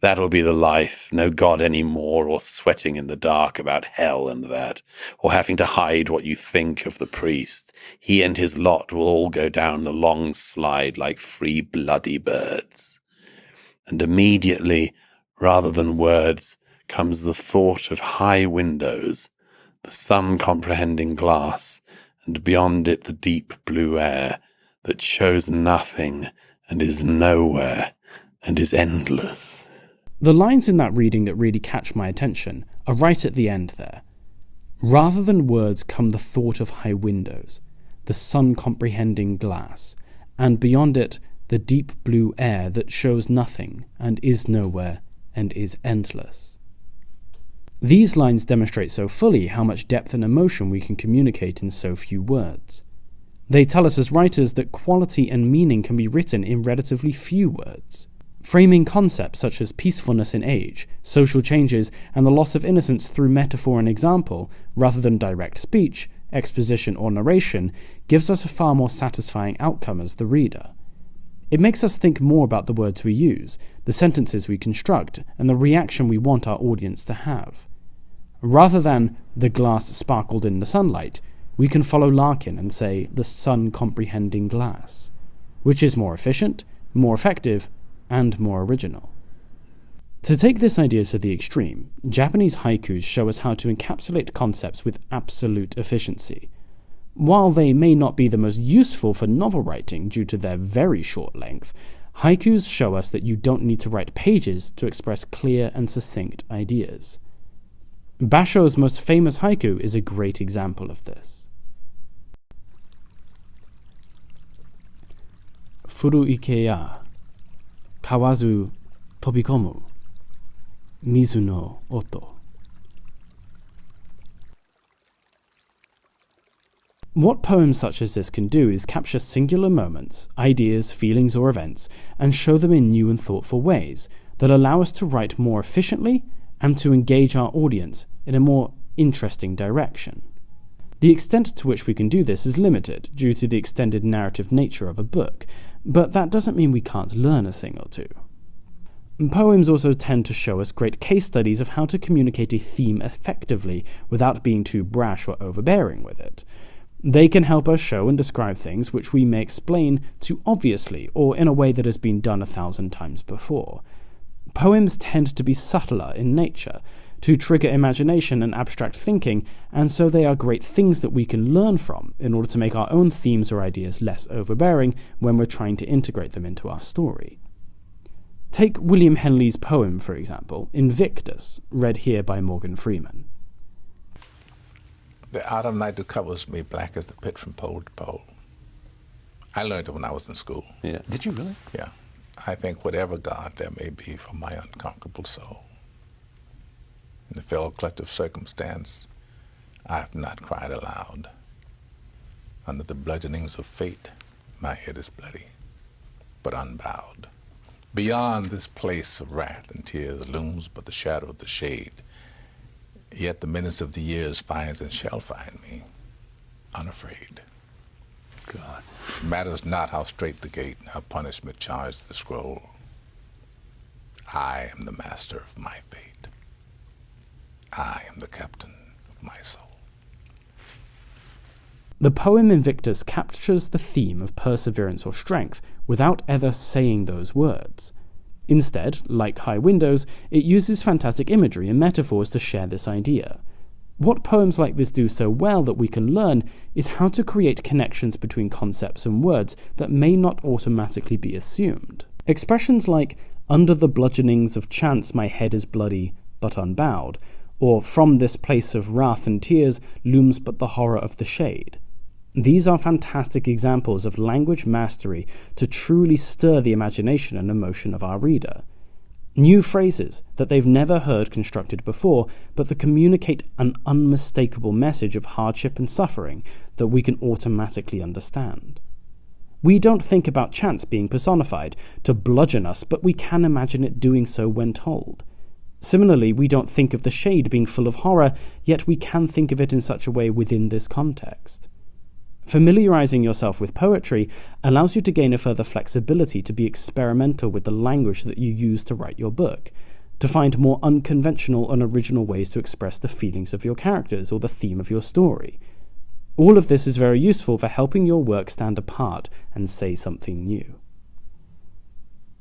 that'll be the life, no God anymore, or sweating in the dark about hell and that, or having to hide what you think of the priest. He and his lot will all go down the long slide like free bloody birds. And immediately, rather than words, comes the thought of high windows, the sun-comprehending glass, and beyond it the deep blue air that shows nothing and is nowhere and is endless. The lines in that reading that really catch my attention are right at the end there. Rather than words come the thought of high windows, the sun-comprehending glass, and beyond it the deep blue air that shows nothing and is nowhere and is endless. These lines demonstrate so fully how much depth and emotion we can communicate in so few words. They tell us as writers that quality and meaning can be written in relatively few words. Framing concepts such as peacefulness in age, social changes, and the loss of innocence through metaphor and example, rather than direct speech, exposition, or narration, gives us a far more satisfying outcome as the reader. It makes us think more about the words we use, the sentences we construct, and the reaction we want our audience to have. Rather than, the glass sparkled in the sunlight, we can follow Larkin and say, the sun-comprehending glass, which is more efficient, more effective, and more original. To take this idea to the extreme, Japanese haikus show us how to encapsulate concepts with absolute efficiency. While they may not be the most useful for novel writing due to their very short length, haikus show us that you don't need to write pages to express clear and succinct ideas. Basho's most famous haiku is a great example of this. furu ike ya kawazu tobikomu mizu no oto. What poems such as this can do is capture singular moments, ideas, feelings, or events, and show them in new and thoughtful ways that allow us to write more efficiently and to engage our audience in a more interesting direction. The extent to which we can do this is limited due to the extended narrative nature of a book, but that doesn't mean we can't learn a thing or two. Poems also tend to show us great case studies of how to communicate a theme effectively without being too brash or overbearing with it. They can help us show and describe things which we may explain too obviously or in a way that has been done 1,000 times before. Poems tend to be subtler in nature, to trigger imagination and abstract thinking, and so they are great things that we can learn from in order to make our own themes or ideas less overbearing when we're trying to integrate them into our story. Take William Henley's poem, for example, Invictus, read here by Morgan Freeman. The autumn night that covers me black as the pit from pole to pole. I learned it when I was in school. Yeah. Did you really? Yeah. I think whatever God there may be for my unconquerable soul. In the fell clutch of circumstance, I have not cried aloud. Under the bludgeonings of fate, my head is bloody, but unbowed. Beyond this place of wrath and tears looms but the shadow of the shade. Yet the menace of the years finds and shall find me, unafraid. God. It matters not how strait the gate, how punishment charged the scroll. I am the master of my fate. I am the captain of my soul. The poem Invictus captures the theme of perseverance or strength without ever saying those words. Instead, like High Windows, it uses fantastic imagery and metaphors to share this idea. What poems like this do so well that we can learn is how to create connections between concepts and words that may not automatically be assumed. Expressions like, "Under the bludgeonings of chance my head is bloody, but unbowed," or "From this place of wrath and tears looms but the horror of the shade." These are fantastic examples of language mastery to truly stir the imagination and emotion of our reader. New phrases that they've never heard constructed before, but that communicate an unmistakable message of hardship and suffering that we can automatically understand. We don't think about chance being personified to bludgeon us, but we can imagine it doing so when told. Similarly, we don't think of the shade being full of horror, yet we can think of it in such a way within this context. Familiarizing yourself with poetry allows you to gain a further flexibility to be experimental with the language that you use to write your book, to find more unconventional and original ways to express the feelings of your characters or the theme of your story. All of this is very useful for helping your work stand apart and say something new.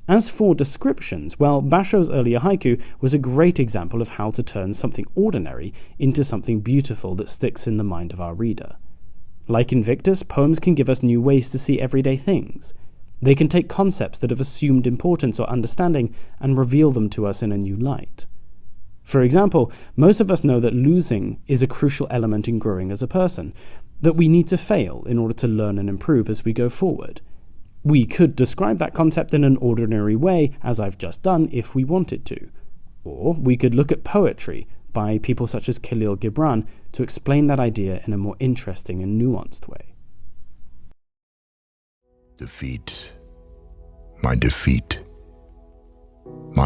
As for descriptions, well, Basho's earlier haiku was a great example of how to turn something ordinary into something beautiful that sticks in the mind of our reader. Like Invictus, poems can give us new ways to see everyday things. They can take concepts that have assumed importance or understanding and reveal them to us in a new light. For example, most of us know that losing is a crucial element in growing as a person, that we need to fail in order to learn and improve as we go forward. We could describe that concept in an ordinary way, as I've just done, if we wanted to. Or we could look at poetry by people such as Khalil Gibran to explain that idea in a more interesting and nuanced way. Defeat, my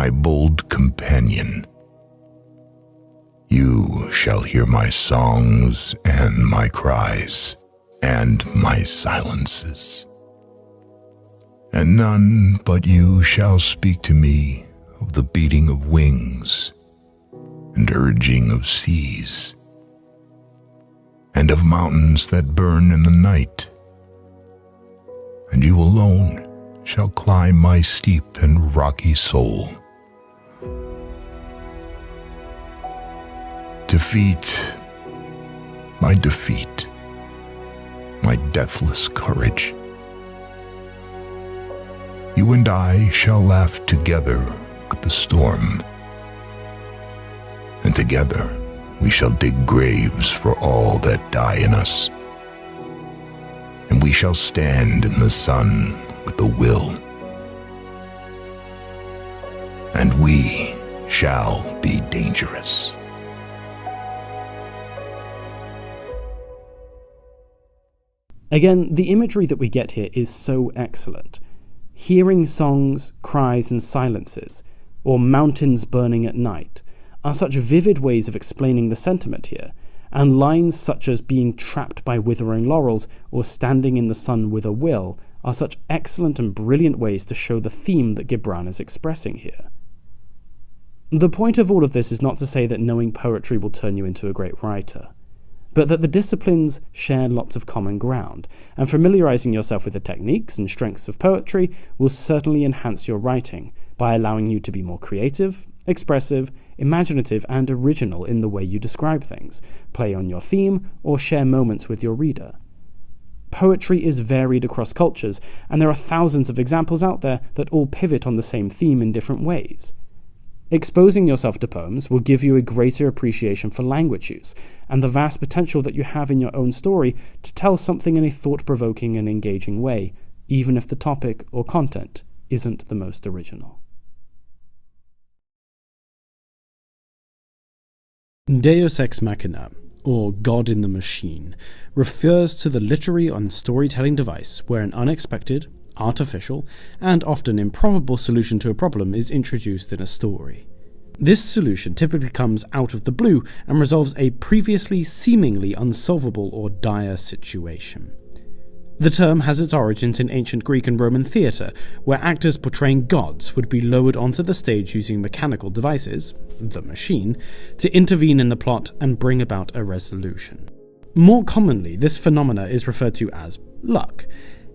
bold companion. You shall hear my songs and my cries and my silences. And none but you shall speak to me of the beating of wings and urging of seas, and of mountains that burn in the night. And you alone shall climb my steep and rocky soul. Defeat, my deathless courage. You and I shall laugh together with the storm, and together we shall dig graves for all that die in us. And we shall stand in the sun with a will. And we shall be dangerous. Again, the imagery that we get here is so excellent. Hearing songs, cries, and silences, or mountains burning at night, are such vivid ways of explaining the sentiment here, and lines such as being trapped by withering laurels or standing in the sun with a will are such excellent and brilliant ways to show the theme that Gibran is expressing here. The point of all of this is not to say that knowing poetry will turn you into a great writer, but that the disciplines share lots of common ground, and familiarizing yourself with the techniques and strengths of poetry will certainly enhance your writing by allowing you to be more creative, expressive, imaginative, and original in the way you describe things, play on your theme, or share moments with your reader. Poetry is varied across cultures, and there are thousands of examples out there that all pivot on the same theme in different ways. Exposing yourself to poems will give you a greater appreciation for language use, and the vast potential that you have in your own story to tell something in a thought-provoking and engaging way, even if the topic or content isn't the most original. Deus Ex Machina, or God in the Machine, refers to the literary and storytelling device where an unexpected, artificial, and often improbable solution to a problem is introduced in a story. This solution typically comes out of the blue and resolves a previously seemingly unsolvable or dire situation. The term has its origins in ancient Greek and Roman theatre, where actors portraying gods would be lowered onto the stage using mechanical devices, the machine, to intervene in the plot and bring about a resolution. More commonly, this phenomena is referred to as luck.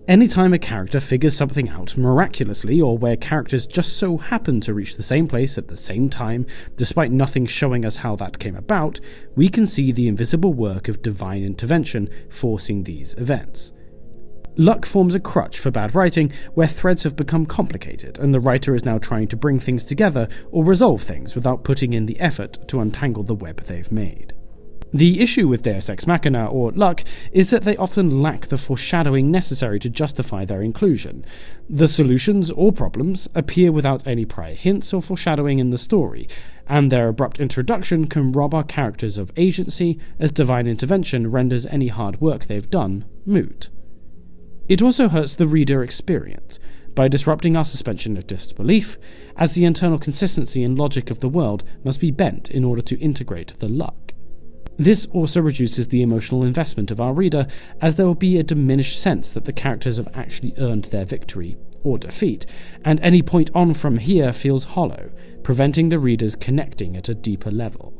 Anytime a character figures something out miraculously, or where characters just so happen to reach the same place at the same time, despite nothing showing us how that came about, we can see the invisible work of divine intervention forcing these events. Luck forms a crutch for bad writing, where threads have become complicated, and the writer is now trying to bring things together or resolve things without putting in the effort to untangle the web they've made. The issue with Deus Ex Machina, or luck, is that they often lack the foreshadowing necessary to justify their inclusion. The solutions or problems appear without any prior hints or foreshadowing in the story, and their abrupt introduction can rob our characters of agency, as divine intervention renders any hard work they've done moot. It also hurts the reader experience, by disrupting our suspension of disbelief, as the internal consistency and logic of the world must be bent in order to integrate the luck. This also reduces the emotional investment of our reader, as there will be a diminished sense that the characters have actually earned their victory or defeat, and any point on from here feels hollow, preventing the readers connecting at a deeper level.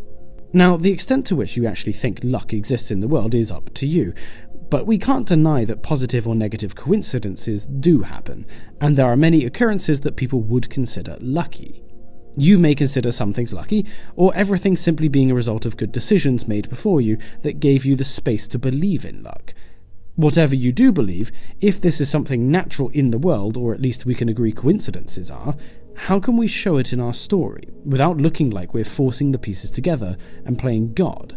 Now, the extent to which you actually think luck exists in the world is up to you, but we can't deny that positive or negative coincidences do happen, and there are many occurrences that people would consider lucky. You may consider some things lucky, or everything simply being a result of good decisions made before you that gave you the space to believe in luck. Whatever you do believe, if this is something natural in the world, or at least we can agree coincidences are, how can we show it in our story, without looking like we're forcing the pieces together and playing God?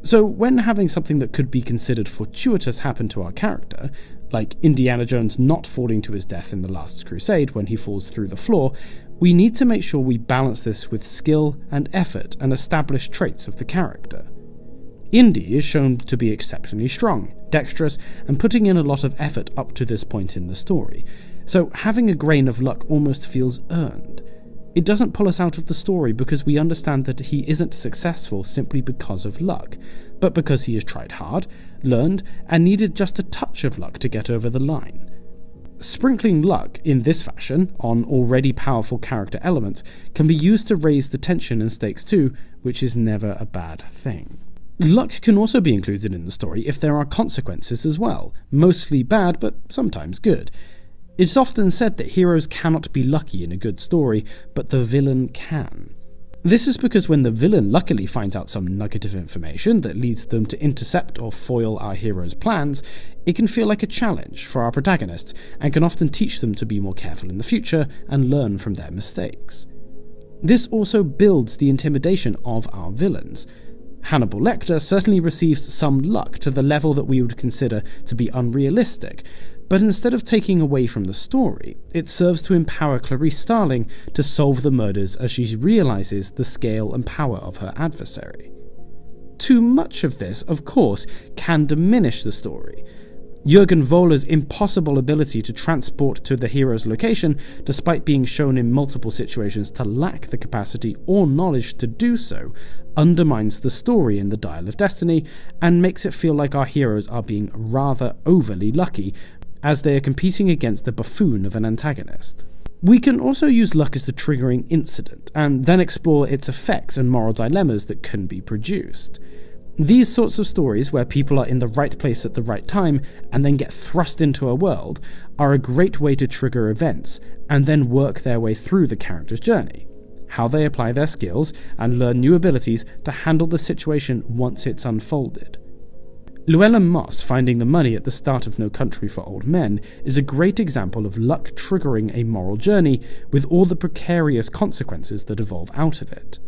So when having something that could be considered fortuitous happen to our character, like Indiana Jones not falling to his death in The Last Crusade when he falls through the floor, we need to make sure we balance this with skill and effort and established traits of the character. Indy is shown to be exceptionally strong, dexterous, and putting in a lot of effort up to this point in the story, so having a grain of luck almost feels earned. It doesn't pull us out of the story because we understand that he isn't successful simply because of luck, but because he has tried hard, learned, and needed just a touch of luck to get over the line. Sprinkling luck in this fashion on already powerful character elements can be used to raise the tension and stakes too, which is never a bad thing. Luck can also be included in the story if there are consequences as well, mostly bad but sometimes good. It's often said that heroes cannot be lucky in a good story, but the villain can. This is because when the villain luckily finds out some nugget of information that leads them to intercept or foil our hero's plans, it can feel like a challenge for our protagonists and can often teach them to be more careful in the future and learn from their mistakes. This also builds the intimidation of our villains. Hannibal Lecter certainly receives some luck to the level that we would consider to be unrealistic, But instead of taking away from the story, it serves to empower Clarice Starling to solve the murders as she realizes the scale and power of her adversary. Too much of this, of course, can diminish the story. Jürgen Wohler's impossible ability to transport to the hero's location, despite being shown in multiple situations to lack the capacity or knowledge to do so, undermines the story in The Dial of Destiny and makes it feel like our heroes are being rather overly lucky as they are competing against the buffoon of an antagonist. We can also use luck as the triggering incident, and then explore its effects and moral dilemmas that can be produced. These sorts of stories, where people are in the right place at the right time and then get thrust into a world, are a great way to trigger events and then work their way through the character's journey, how they apply their skills and learn new abilities to handle the situation once it's unfolded. Llewellyn Moss finding the money at the start of No Country for Old Men is a great example of luck triggering a moral journey with all the precarious consequences that evolve out of it.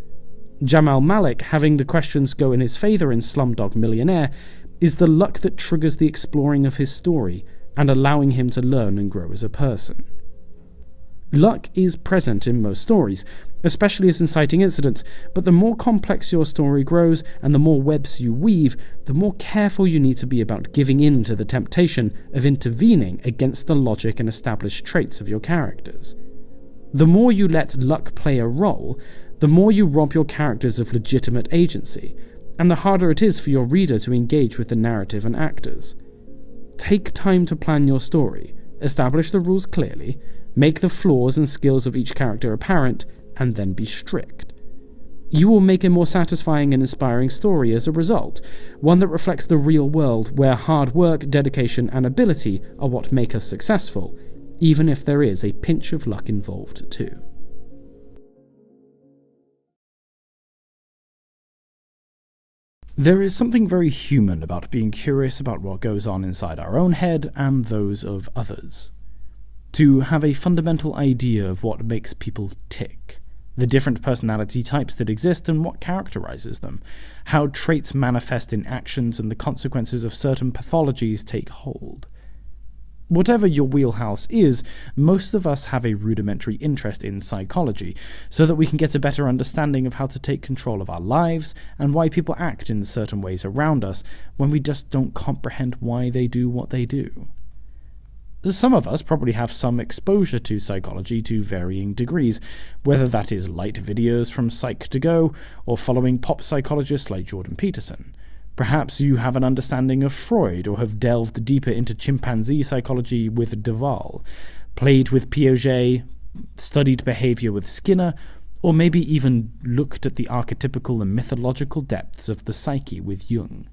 Jamal Malik having the questions go in his favour in Slumdog Millionaire is the luck that triggers the exploring of his story and allowing him to learn and grow as a person. Luck is present in most stories, especially as inciting incidents, but the more complex your story grows and the more webs you weave, the more careful you need to be about giving in to the temptation of intervening against the logic and established traits of your characters. The more you let luck play a role, the more you rob your characters of legitimate agency, and the harder it is for your reader to engage with the narrative and actors. Take time to plan your story, establish the rules clearly, make the flaws and skills of each character apparent, and then be strict. You will make a more satisfying and inspiring story as a result, one that reflects the real world where hard work, dedication, and ability are what make us successful, even if there is a pinch of luck involved too. There is something very human about being curious about what goes on inside our own head and those of others. To have a fundamental idea of what makes people tick, the different personality types that exist and what characterizes them, how traits manifest in actions and the consequences of certain pathologies take hold. Whatever your wheelhouse is, most of us have a rudimentary interest in psychology, so that we can get a better understanding of how to take control of our lives and why people act in certain ways around us when we just don't comprehend why they do what they do. Some of us probably have some exposure to psychology to varying degrees, whether that is light videos from Psych2Go or following pop psychologists like Jordan Peterson. Perhaps you have an understanding of Freud or have delved deeper into chimpanzee psychology with Duvall, played with Piaget, studied behavior with Skinner, or maybe even looked at the archetypical and mythological depths of the psyche with Jung.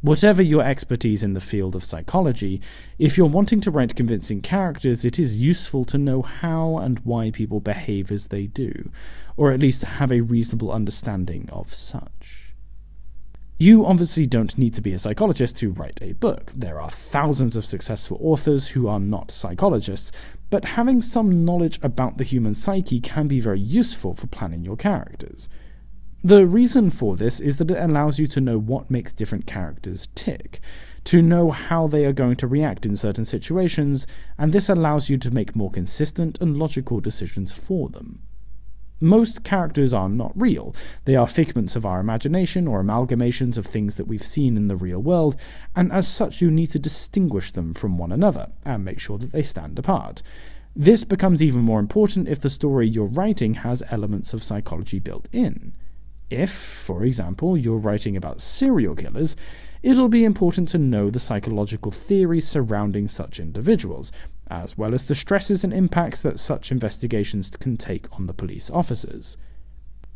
Whatever your expertise in the field of psychology, if you're wanting to write convincing characters, it is useful to know how and why people behave as they do, or at least have a reasonable understanding of such. You obviously don't need to be a psychologist to write a book. There are thousands of successful authors who are not psychologists, but having some knowledge about the human psyche can be very useful for planning your characters. The reason for this is that it allows you to know what makes different characters tick, to know how they are going to react in certain situations, and this allows you to make more consistent and logical decisions for them. Most characters are not real. They are figments of our imagination or amalgamations of things that we've seen in the real world, and as such you need to distinguish them from one another and make sure that they stand apart. This becomes even more important if the story you're writing has elements of psychology built in. If, for example, you're writing about serial killers, it'll be important to know the psychological theories surrounding such individuals, as well as the stresses and impacts that such investigations can take on the police officers.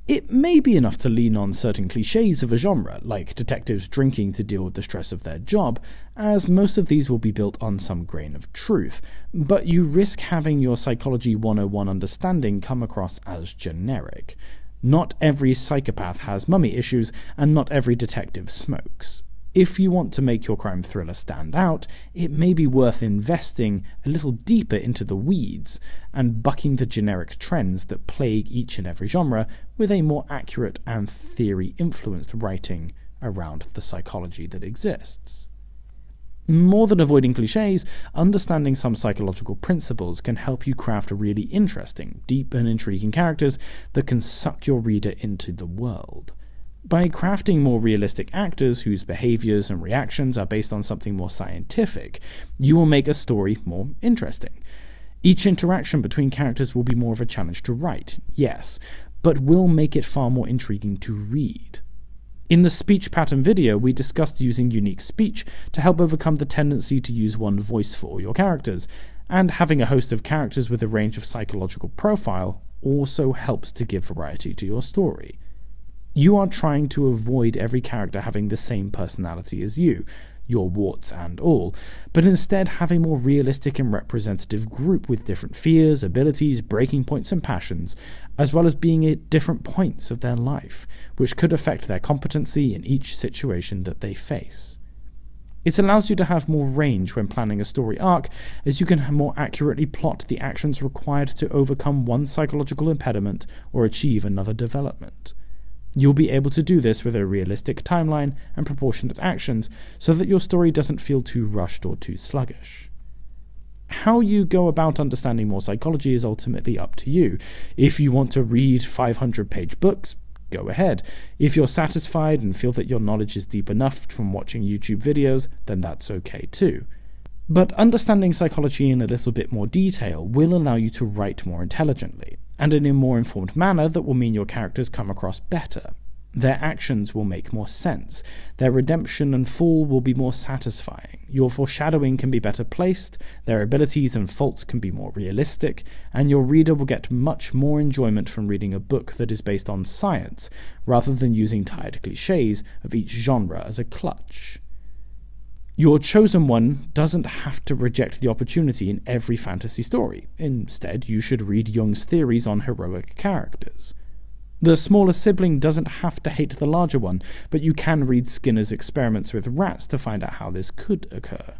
It may be enough to lean on certain cliches of a genre, like detectives drinking to deal with the stress of their job, as most of these will be built on some grain of truth, but you risk having your Psychology 101 understanding come across as generic. Not every psychopath has mummy issues, and not every detective smokes. If you want to make your crime thriller stand out, it may be worth investing a little deeper into the weeds and bucking the generic trends that plague each and every genre with a more accurate and theory-influenced writing around the psychology that exists. More than avoiding cliches, understanding some psychological principles can help you craft really interesting, deep and intriguing characters that can suck your reader into the world. By crafting more realistic actors whose behaviors and reactions are based on something more scientific, you will make a story more interesting. Each interaction between characters will be more of a challenge to write, yes, but will make it far more intriguing to read. In the speech pattern video, we discussed using unique speech to help overcome the tendency to use one voice for all your characters, and having a host of characters with a range of psychological profile also helps to give variety to your story. You are trying to avoid every character having the same personality as you, your warts and all, but instead have a more realistic and representative group with different fears, abilities, breaking points and passions, as well as being at different points of their life, which could affect their competency in each situation that they face. It allows you to have more range when planning a story arc, as you can more accurately plot the actions required to overcome one psychological impediment or achieve another development. You'll be able to do this with a realistic timeline and proportionate actions so that your story doesn't feel too rushed or too sluggish. How you go about understanding more psychology is ultimately up to you. If you want to read 500-page books, go ahead. If you're satisfied and feel that your knowledge is deep enough from watching YouTube videos, then that's okay too. But understanding psychology in a little bit more detail will allow you to write more intelligently, and in a more informed manner that will mean your characters come across better. Their actions will make more sense, their redemption and fall will be more satisfying, your foreshadowing can be better placed, their abilities and faults can be more realistic, and your reader will get much more enjoyment from reading a book that is based on science, rather than using tired cliches of each genre as a clutch. Your chosen one doesn't have to reject the opportunity in every fantasy story. Instead, you should read Jung's theories on heroic characters. The smaller sibling doesn't have to hate the larger one, but you can read Skinner's experiments with rats to find out how this could occur.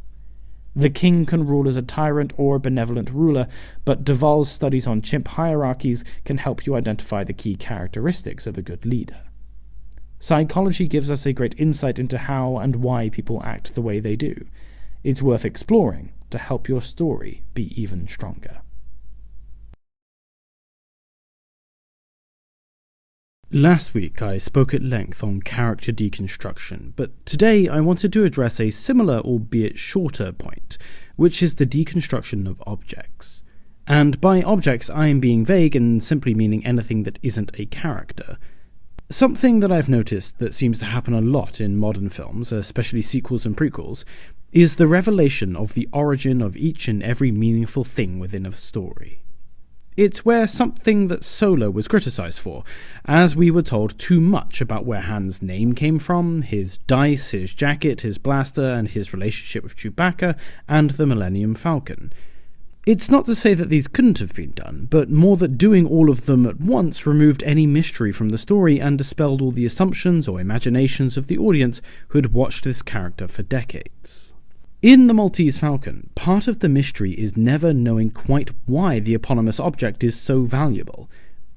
The king can rule as a tyrant or a benevolent ruler, but Duvall's studies on chimp hierarchies can help you identify the key characteristics of a good leader. Psychology gives us a great insight into how and why people act the way they do. It's worth exploring to help your story be even stronger. Last week I spoke at length on character deconstruction, but today I wanted to address a similar albeit shorter point, which is the deconstruction of objects. And by objects I am being vague and simply meaning anything that isn't a character. Something that I've noticed that seems to happen a lot in modern films, especially sequels and prequels, is the revelation of the origin of each and every meaningful thing within a story. It's where something that Solo was criticized for, as we were told too much about where Han's name came from, his dice, his jacket, his blaster, and his relationship with Chewbacca and the Millennium Falcon. It's not to say that these couldn't have been done, but more that doing all of them at once removed any mystery from the story and dispelled all the assumptions or imaginations of the audience who had watched this character for decades. In The Maltese Falcon, part of the mystery is never knowing quite why the eponymous object is so valuable.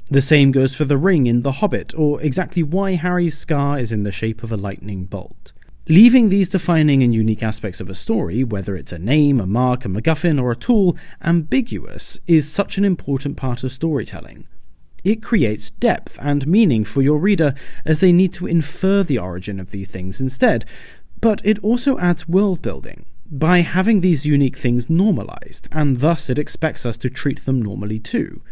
The same goes for the ring in The Hobbit, or exactly why Harry's scar is in the shape of a lightning bolt. Leaving these defining and unique aspects of a story, whether it's a name, a mark, a MacGuffin, or a tool, ambiguous is such an important part of storytelling. It creates depth and meaning for your reader as they need to infer the origin of these things instead, but it also adds world building by having these unique things normalized, and thus it expects us to treat them normally too.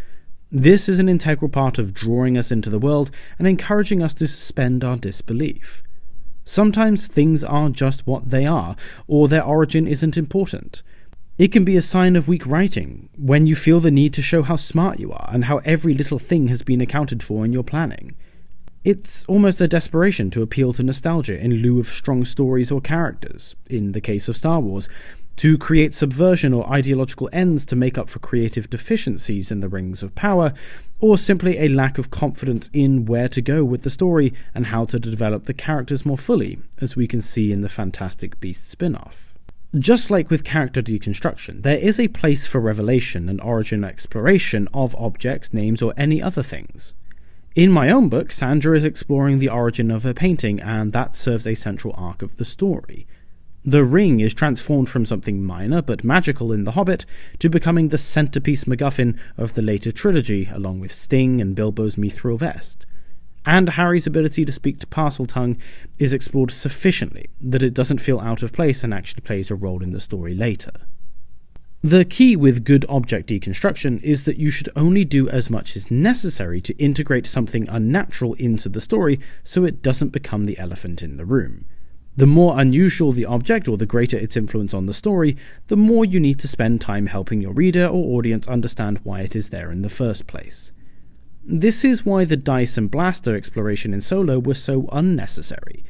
This is an integral part of drawing us into the world and encouraging us to suspend our disbelief. Sometimes things are just what they are, or their origin isn't important. It can be a sign of weak writing, when you feel the need to show how smart you are and how every little thing has been accounted for in your planning. It's almost a desperation to appeal to nostalgia in lieu of strong stories or characters, in the case of Star Wars, to create subversion or ideological ends to make up for creative deficiencies in the Rings of Power, or simply a lack of confidence in where to go with the story and how to develop the characters more fully, as we can see in the Fantastic Beasts spin-off. Just like with character deconstruction, there is a place for revelation and origin exploration of objects, names, or any other things. In my own book, Sandra is exploring the origin of her painting, and that serves a central arc of the story. The ring is transformed from something minor but magical in The Hobbit to becoming the centerpiece MacGuffin of the later trilogy, along with Sting and Bilbo's mithril vest. And Harry's ability to speak to Parseltongue is explored sufficiently that it doesn't feel out of place and actually plays a role in the story later. The key with good object deconstruction is that you should only do as much as necessary to integrate something unnatural into the story so it doesn't become the elephant in the room. The more unusual the object or the greater its influence on the story, the more you need to spend time helping your reader or audience understand why it is there in the first place. This is why the dice and blaster exploration in Solo were so unnecessary.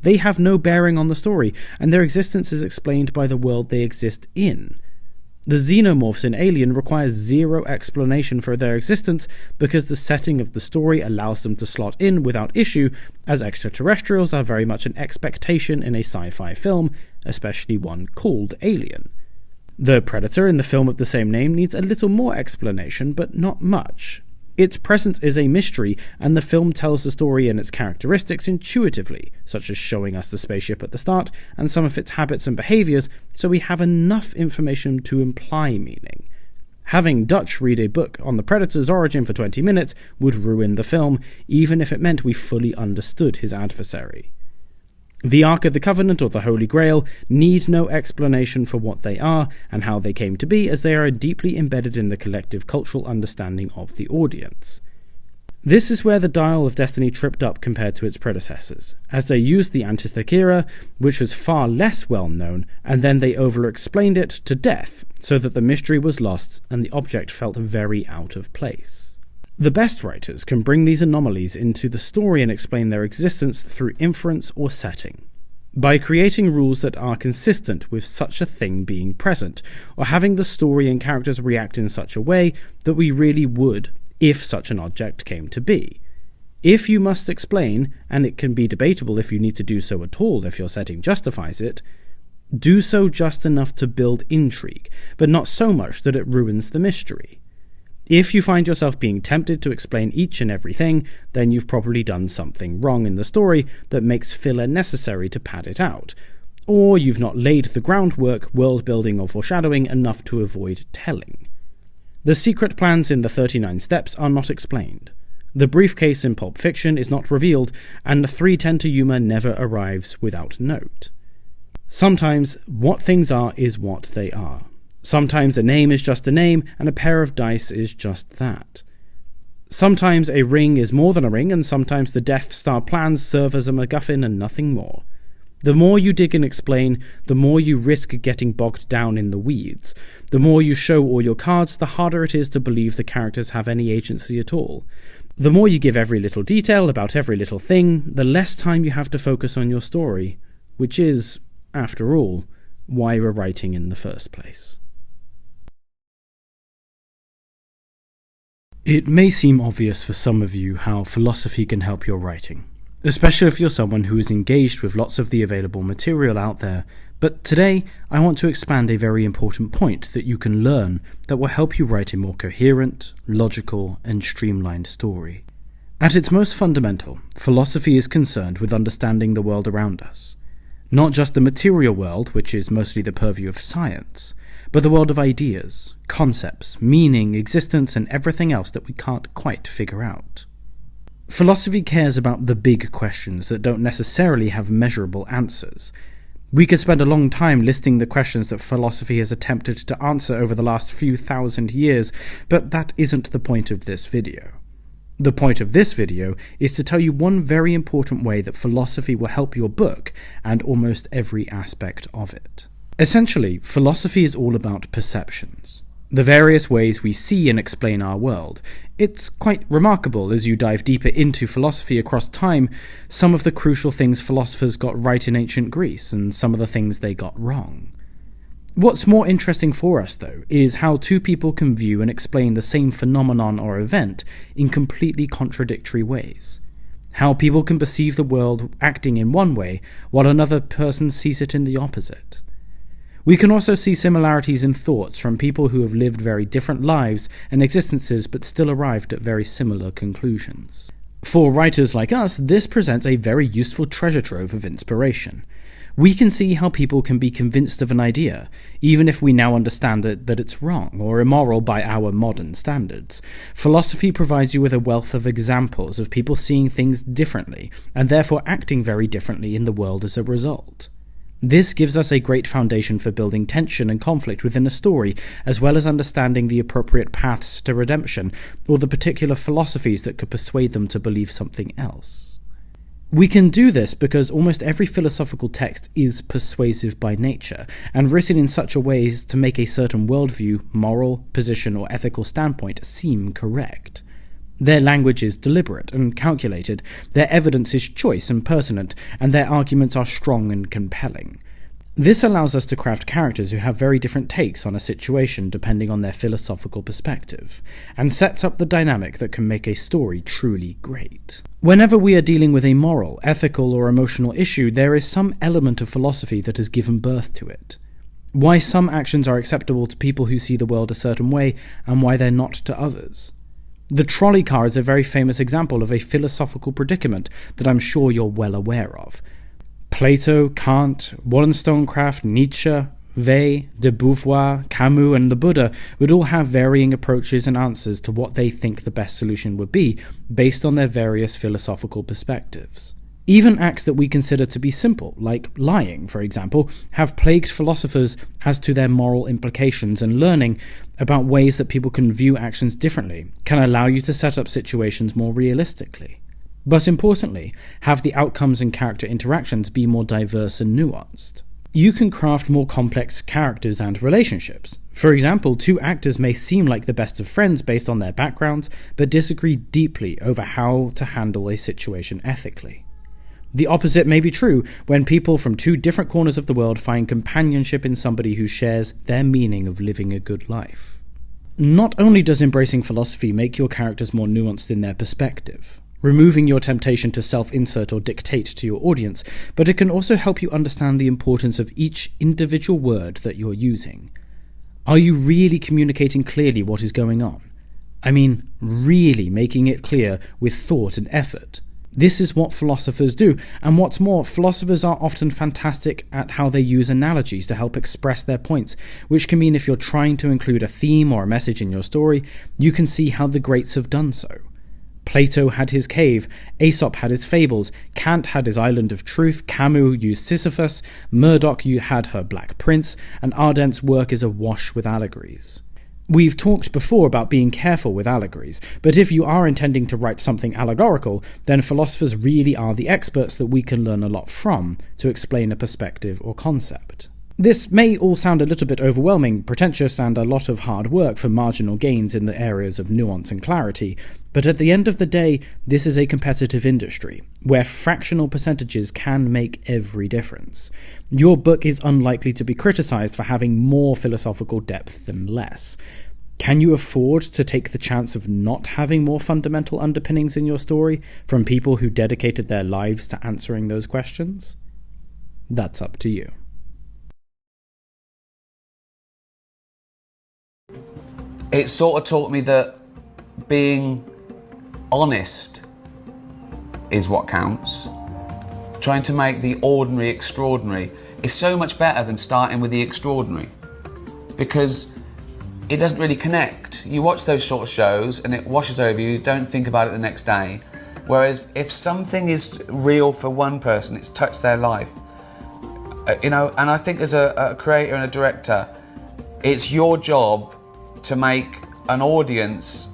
They have no bearing on the story, and their existence is explained by the world they exist in. The xenomorphs in Alien require zero explanation for their existence because the setting of the story allows them to slot in without issue, as extraterrestrials are very much an expectation in a sci-fi film, especially one called Alien. The Predator in the film of the same name needs a little more explanation, but not much. Its presence is a mystery, and the film tells the story and its characteristics intuitively, such as showing us the spaceship at the start and some of its habits and behaviours, so we have enough information to imply meaning. Having Dutch read a book on the Predator's origin for 20 minutes would ruin the film, even if it meant we fully understood his adversary. The Ark of the Covenant or the Holy Grail need no explanation for what they are and how they came to be, as they are deeply embedded in the collective cultural understanding of the audience. This is where the Dial of Destiny tripped up compared to its predecessors, as they used the Antikythera, which was far less well known, and then they over-explained it to death, so that the mystery was lost and the object felt very out of place. The best writers can bring these anomalies into the story and explain their existence through inference or setting, by creating rules that are consistent with such a thing being present, or having the story and characters react in such a way that we really would if such an object came to be. If you must explain, and it can be debatable if you need to do so at all if your setting justifies it, do so just enough to build intrigue, but not so much that it ruins the mystery. If you find yourself being tempted to explain each and everything, then you've probably done something wrong in the story that makes filler necessary to pad it out, or you've not laid the groundwork, world building or foreshadowing enough to avoid telling. The secret plans in the 39 Steps are not explained. The briefcase in Pulp Fiction is not revealed, and the 310 to Yuma never arrives without note. Sometimes what things are is what they are. Sometimes a name is just a name, and a pair of dice is just that. Sometimes a ring is more than a ring, and sometimes the Death Star plans serve as a MacGuffin and nothing more. The more you dig and explain, the more you risk getting bogged down in the weeds. The more you show all your cards, the harder it is to believe the characters have any agency at all. The more you give every little detail about every little thing, the less time you have to focus on your story, which is, after all, why we're writing in the first place. It may seem obvious for some of you how philosophy can help your writing, especially if you're someone who is engaged with lots of the available material out there, but today I want to expand a very important point that you can learn that will help you write a more coherent, logical, and streamlined story. At its most fundamental, philosophy is concerned with understanding the world around us. Not just the material world, which is mostly the purview of science, but the world of ideas, concepts, meaning, existence, and everything else that we can't quite figure out. Philosophy cares about the big questions that don't necessarily have measurable answers. We could spend a long time listing the questions that philosophy has attempted to answer over the last few thousand years, but that isn't the point of this video. The point of this video is to tell you one very important way that philosophy will help your book and almost every aspect of it. Essentially, philosophy is all about perceptions, the various ways we see and explain our world. It's quite remarkable as you dive deeper into philosophy across time, some of the crucial things philosophers got right in ancient Greece and some of the things they got wrong. What's more interesting for us, though, is how two people can view and explain the same phenomenon or event in completely contradictory ways. How people can perceive the world acting in one way while another person sees it in the opposite. We can also see similarities in thoughts from people who have lived very different lives and existences but still arrived at very similar conclusions. For writers like us, this presents a very useful treasure trove of inspiration. We can see how people can be convinced of an idea, even if we now understand that it's wrong or immoral by our modern standards. Philosophy provides you with a wealth of examples of people seeing things differently, and therefore acting very differently in the world as a result. This gives us a great foundation for building tension and conflict within a story, as well as understanding the appropriate paths to redemption, or the particular philosophies that could persuade them to believe something else. We can do this because almost every philosophical text is persuasive by nature, and written in such a way as to make a certain worldview, moral, position, or ethical standpoint seem correct. Their language is deliberate and calculated, their evidence is choice and pertinent, and their arguments are strong and compelling. This allows us to craft characters who have very different takes on a situation depending on their philosophical perspective, and sets up the dynamic that can make a story truly great. Whenever we are dealing with a moral, ethical, or emotional issue, there is some element of philosophy that has given birth to it. Why some actions are acceptable to people who see the world a certain way, and why they're not to others. The trolley car is a very famous example of a philosophical predicament that I'm sure you're well aware of. Plato, Kant, Wollstonecraft, Nietzsche, Weil, de Beauvoir, Camus, and the Buddha would all have varying approaches and answers to what they think the best solution would be, based on their various philosophical perspectives. Even acts that we consider to be simple, like lying, for example, have plagued philosophers as to their moral implications, and learning about ways that people can view actions differently can allow you to set up situations more realistically. But importantly, have the outcomes and character interactions be more diverse and nuanced. You can craft more complex characters and relationships. For example, two actors may seem like the best of friends based on their backgrounds, but disagree deeply over how to handle a situation ethically. The opposite may be true when people from two different corners of the world find companionship in somebody who shares their meaning of living a good life. Not only does embracing philosophy make your characters more nuanced in their perspective, removing your temptation to self-insert or dictate to your audience, but it can also help you understand the importance of each individual word that you're using. Are you really communicating clearly what is going on? I mean, really making it clear with thought and effort. This is what philosophers do, and what's more, philosophers are often fantastic at how they use analogies to help express their points, which can mean if you're trying to include a theme or a message in your story, you can see how the greats have done so. Plato had his cave, Aesop had his fables, Kant had his island of truth, Camus used Sisyphus, Murdoch had her Black Prince, and Ardent's work is awash with allegories. We've talked before about being careful with allegories, but if you are intending to write something allegorical, then philosophers really are the experts that we can learn a lot from to explain a perspective or concept. This may all sound a little bit overwhelming, pretentious, and a lot of hard work for marginal gains in the areas of nuance and clarity, but at the end of the day, this is a competitive industry, where fractional percentages can make every difference. Your book is unlikely to be criticized for having more philosophical depth than less. Can you afford to take the chance of not having more fundamental underpinnings in your story from people who dedicated their lives to answering those questions? That's up to you. It sort of taught me that being honest is what counts. Trying to make the ordinary extraordinary is so much better than starting with the extraordinary, because it doesn't really connect. You watch those sort of shows and it washes over you, don't think about it the next day. Whereas if something is real for one person, it's touched their life. And I think as a creator and a director, it's your job to make an audience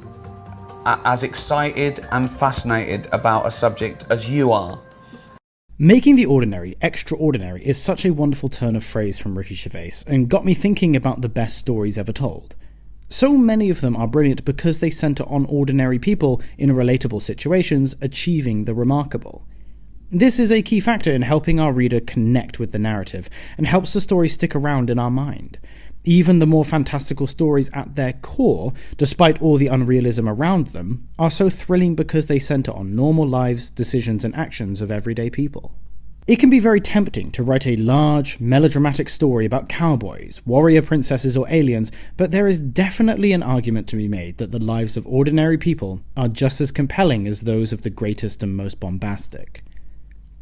as excited and fascinated about a subject as you are. Making the ordinary extraordinary is such a wonderful turn of phrase from Ricky Gervais, and got me thinking about the best stories ever told. So many of them are brilliant because they centre on ordinary people in relatable situations achieving the remarkable. This is a key factor in helping our reader connect with the narrative, and helps the story stick around in our mind. Even the more fantastical stories at their core, despite all the unrealism around them, are so thrilling because they centre on normal lives, decisions and actions of everyday people. It can be very tempting to write a large, melodramatic story about cowboys, warrior princesses or aliens, but there is definitely an argument to be made that the lives of ordinary people are just as compelling as those of the greatest and most bombastic.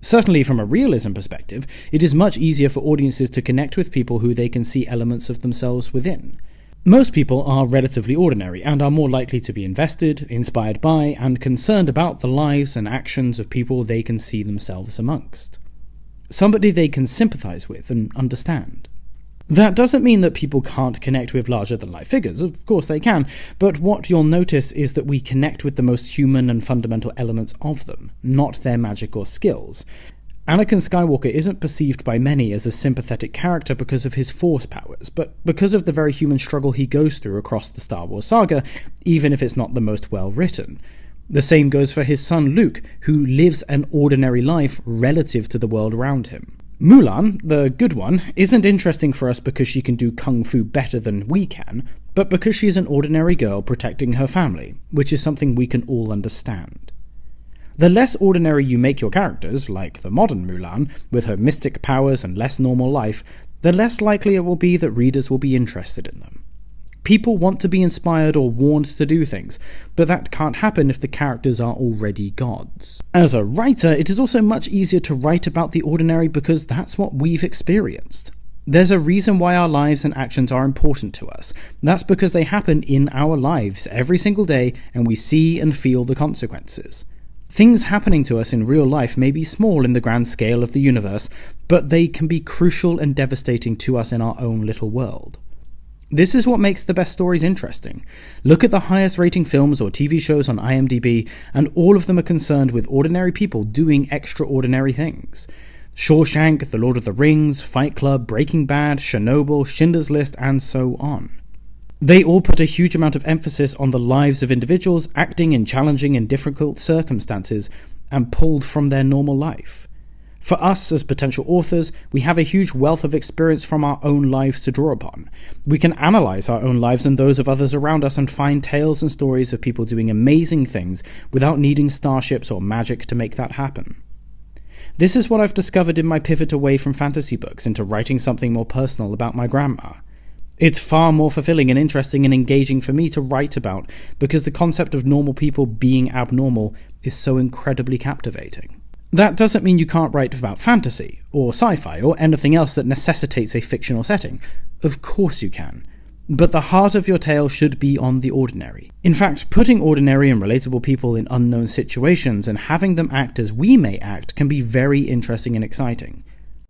Certainly from a realism perspective, it is much easier for audiences to connect with people who they can see elements of themselves within. Most people are relatively ordinary and are more likely to be invested, inspired by, and concerned about the lives and actions of people they can see themselves amongst. Somebody they can sympathize with and understand. That doesn't mean that people can't connect with larger-than-life figures, of course they can, but what you'll notice is that we connect with the most human and fundamental elements of them, not their magic or skills. Anakin Skywalker isn't perceived by many as a sympathetic character because of his Force powers, but because of the very human struggle he goes through across the Star Wars saga, even if it's not the most well-written. The same goes for his son Luke, who lives an ordinary life relative to the world around him. Mulan, the good one, isn't interesting for us because she can do kung fu better than we can, but because she's an ordinary girl protecting her family, which is something we can all understand. The less ordinary you make your characters, like the modern Mulan, with her mystic powers and less normal life, the less likely it will be that readers will be interested in them. People want to be inspired or warned to do things, but that can't happen if the characters are already gods. As a writer, it is also much easier to write about the ordinary because that's what we've experienced. There's a reason why our lives and actions are important to us. That's because they happen in our lives every single day, and we see and feel the consequences. Things happening to us in real life may be small in the grand scale of the universe, but they can be crucial and devastating to us in our own little world. This is what makes the best stories interesting. Look at the highest rating films or TV shows on IMDb, and all of them are concerned with ordinary people doing extraordinary things. Shawshank, The Lord of the Rings, Fight Club, Breaking Bad, Chernobyl, Schindler's List, and so on. They all put a huge amount of emphasis on the lives of individuals acting in challenging and difficult circumstances and pulled from their normal life. For us as potential authors, we have a huge wealth of experience from our own lives to draw upon. We can analyze our own lives and those of others around us and find tales and stories of people doing amazing things without needing starships or magic to make that happen. This is what I've discovered in my pivot away from fantasy books into writing something more personal about my grandma. It's far more fulfilling and interesting and engaging for me to write about because the concept of normal people being abnormal is so incredibly captivating. That doesn't mean you can't write about fantasy, or sci-fi, or anything else that necessitates a fictional setting. Of course you can. But the heart of your tale should be on the ordinary. In fact, putting ordinary and relatable people in unknown situations and having them act as we may act can be very interesting and exciting.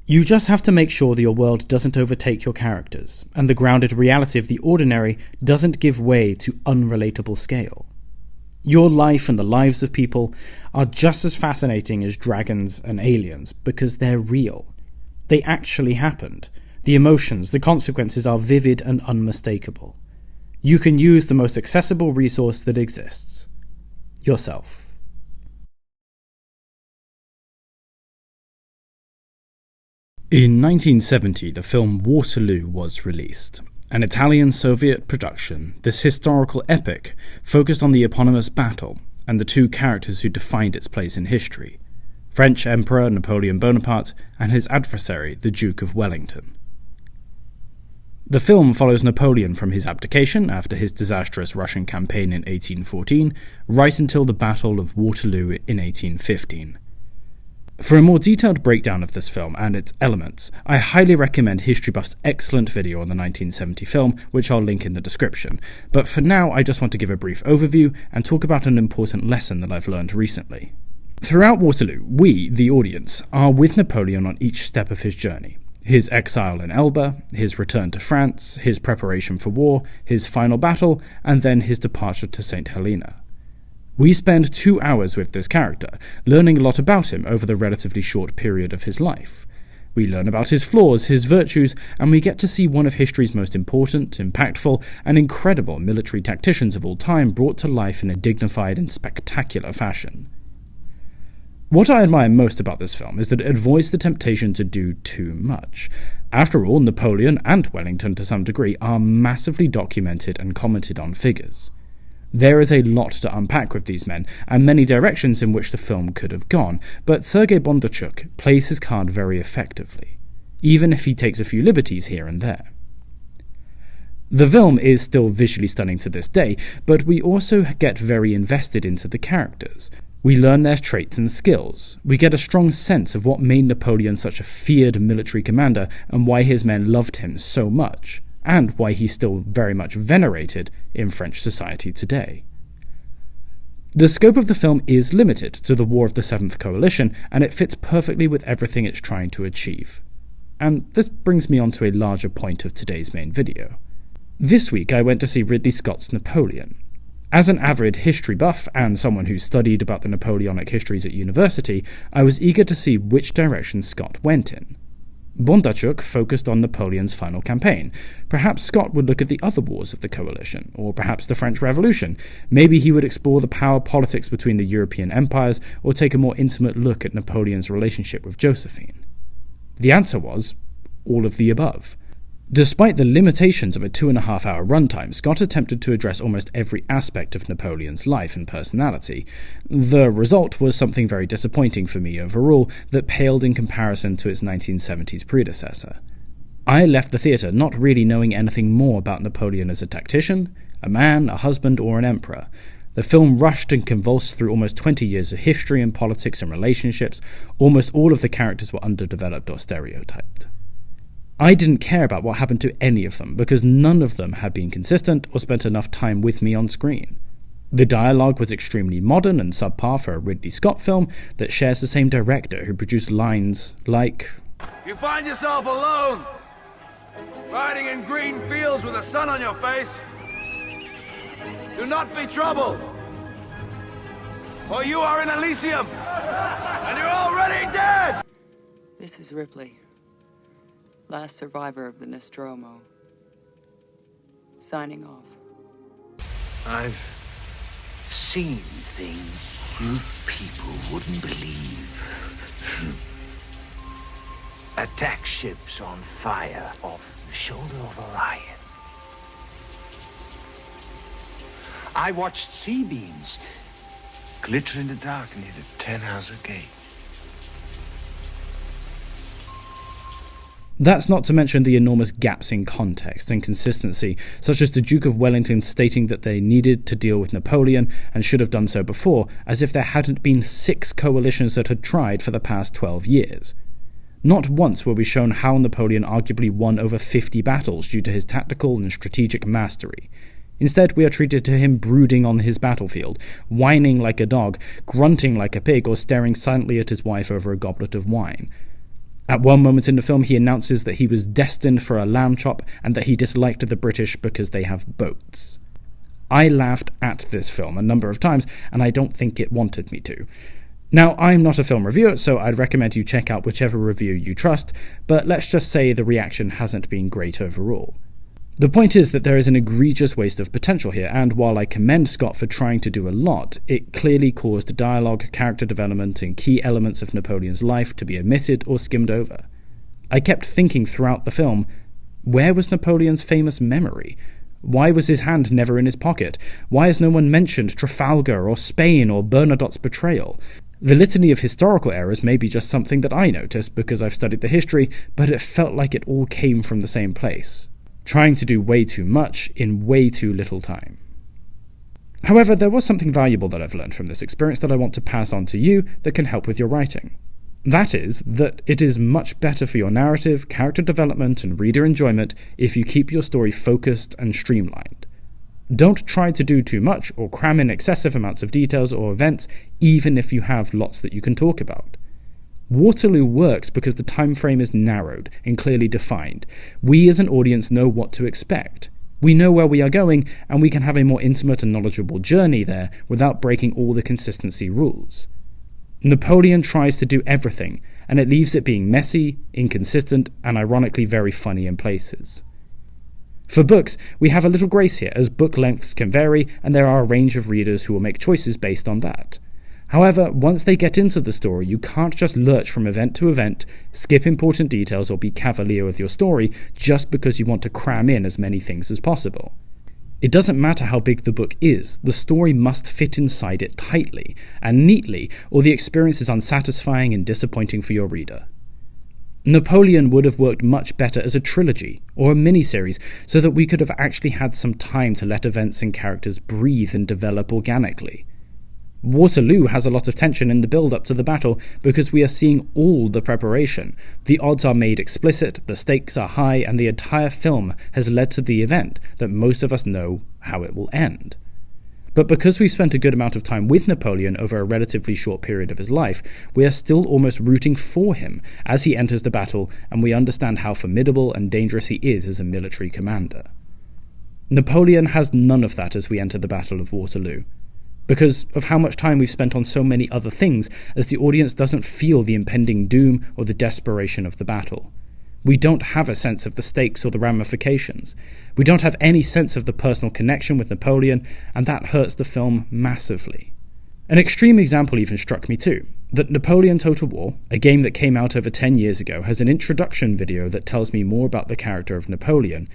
You just have to make sure that your world doesn't overtake your characters, and the grounded reality of the ordinary doesn't give way to unrelatable scale. Your life and the lives of people are just as fascinating as dragons and aliens because they're real. They actually happened. The emotions, the consequences are vivid and unmistakable. You can use the most accessible resource that exists: yourself. In 1970, the film Waterloo was released. An Italian-Soviet production, this historical epic focused on the eponymous battle and the two characters who defined its place in history: French Emperor Napoleon Bonaparte and his adversary, the Duke of Wellington. The film follows Napoleon from his abdication after his disastrous Russian campaign in 1814, right until the Battle of Waterloo in 1815. For a more detailed breakdown of this film and its elements, I highly recommend History Buff's excellent video on the 1970 film, which I'll link in the description. But for now, I just want to give a brief overview and talk about an important lesson that I've learned recently. Throughout Waterloo, we, the audience, are with Napoleon on each step of his journey. His exile in Elba, his return to France, his preparation for war, his final battle, and then his departure to St. Helena. We spend 2 hours with this character, learning a lot about him over the relatively short period of his life. We learn about his flaws, his virtues, and we get to see one of history's most important, impactful, and incredible military tacticians of all time brought to life in a dignified and spectacular fashion. What I admire most about this film is that it avoids the temptation to do too much. After all, Napoleon and Wellington to some degree are massively documented and commented on figures. There is a lot to unpack with these men, and many directions in which the film could have gone, but Sergei Bondarchuk plays his card very effectively, even if he takes a few liberties here and there. The film is still visually stunning to this day, but we also get very invested into the characters. We learn their traits and skills. We get a strong sense of what made Napoleon such a feared military commander and why his men loved him so much, and why he's still very much venerated in French society today. The scope of the film is limited to the War of the Seventh Coalition, and it fits perfectly with everything it's trying to achieve. And this brings me on to a larger point of today's main video. This week I went to see Ridley Scott's Napoleon. As an avid history buff and someone who studied about the Napoleonic histories at university, I was eager to see which direction Scott went in. Bondarchuk focused on Napoleon's final campaign. Perhaps Scott would look at the other wars of the coalition, or perhaps the French Revolution. Maybe he would explore the power politics between the European empires, or take a more intimate look at Napoleon's relationship with Josephine. The answer was all of the above. Despite the limitations of a 2.5-hour runtime, Scott attempted to address almost every aspect of Napoleon's life and personality. The result was something very disappointing for me overall that paled in comparison to its 1970s predecessor. I left the theatre not really knowing anything more about Napoleon as a tactician, a man, a husband, or an emperor. The film rushed and convulsed through almost 20 years of history and politics and relationships. Almost all of the characters were underdeveloped or stereotyped. I didn't care about what happened to any of them, because none of them had been consistent or spent enough time with me on screen. The dialogue was extremely modern and subpar for a Ridley Scott film that shares the same director who produced lines like, "You find yourself alone, riding in green fields with the sun on your face. Do not be troubled, for you are in Elysium, and you're already dead!" This is Ripley, last survivor of the Nostromo. Signing off. I've seen things you people wouldn't believe. Attack ships on fire off the shoulder of Orion. I watched C-beams glitter in the dark near the 10-house gate. That's not to mention the enormous gaps in context and consistency, such as the Duke of Wellington stating that they needed to deal with Napoleon and should have done so before, as if there hadn't been 6 coalitions that had tried for the past 12 years. Not once were we shown how Napoleon arguably won over 50 battles due to his tactical and strategic mastery. Instead, we are treated to him brooding on his battlefield, whining like a dog, grunting like a pig, or staring silently at his wife over a goblet of wine. At one moment in the film, he announces that he was destined for a lamb chop and that he disliked the British because they have boats. I laughed at this film a number of times, and I don't think it wanted me to. Now, I'm not a film reviewer, so I'd recommend you check out whichever review you trust, but let's just say the reaction hasn't been great overall. The point is that there is an egregious waste of potential here, and while I commend Scott for trying to do a lot, it clearly caused dialogue, character development, and key elements of Napoleon's life to be omitted or skimmed over. I kept thinking throughout the film, where was Napoleon's famous memory? Why was his hand never in his pocket? Why has no one mentioned Trafalgar or Spain or Bernadotte's betrayal? The litany of historical errors may be just something that I noticed because I've studied the history, but it felt like it all came from the same place. Trying to do way too much in way too little time. However, there was something valuable that I've learned from this experience that I want to pass on to you that can help with your writing. That is, that it is much better for your narrative, character development, and reader enjoyment if you keep your story focused and streamlined. Don't try to do too much or cram in excessive amounts of details or events, even if you have lots that you can talk about. Waterloo works because the time frame is narrowed and clearly defined. We as an audience know what to expect. We know where we are going, and we can have a more intimate and knowledgeable journey there without breaking all the consistency rules. Napoleon tries to do everything, and it leaves it being messy, inconsistent, and ironically very funny in places. For books, we have a little grace here, as book lengths can vary, and there are a range of readers who will make choices based on that. However, once they get into the story, you can't just lurch from event to event, skip important details, or be cavalier with your story just because you want to cram in as many things as possible. It doesn't matter how big the book is, the story must fit inside it tightly and neatly, or the experience is unsatisfying and disappointing for your reader. Napoleon would have worked much better as a trilogy or a miniseries so that we could have actually had some time to let events and characters breathe and develop organically. Waterloo has a lot of tension in the build-up to the battle because we are seeing all the preparation. The odds are made explicit, the stakes are high, and the entire film has led to the event that most of us know how it will end. But because we spent a good amount of time with Napoleon over a relatively short period of his life, we are still almost rooting for him as he enters the battle, and we understand how formidable and dangerous he is as a military commander. Napoleon has none of that as we enter the Battle of Waterloo, because of how much time we've spent on so many other things, as the audience doesn't feel the impending doom or the desperation of the battle. We don't have a sense of the stakes or the ramifications. We don't have any sense of the personal connection with Napoleon, and that hurts the film massively. An extreme example even struck me too, that Napoleon Total War, a game that came out over 10 years ago, has an introduction video that tells me more about the character of Napoleon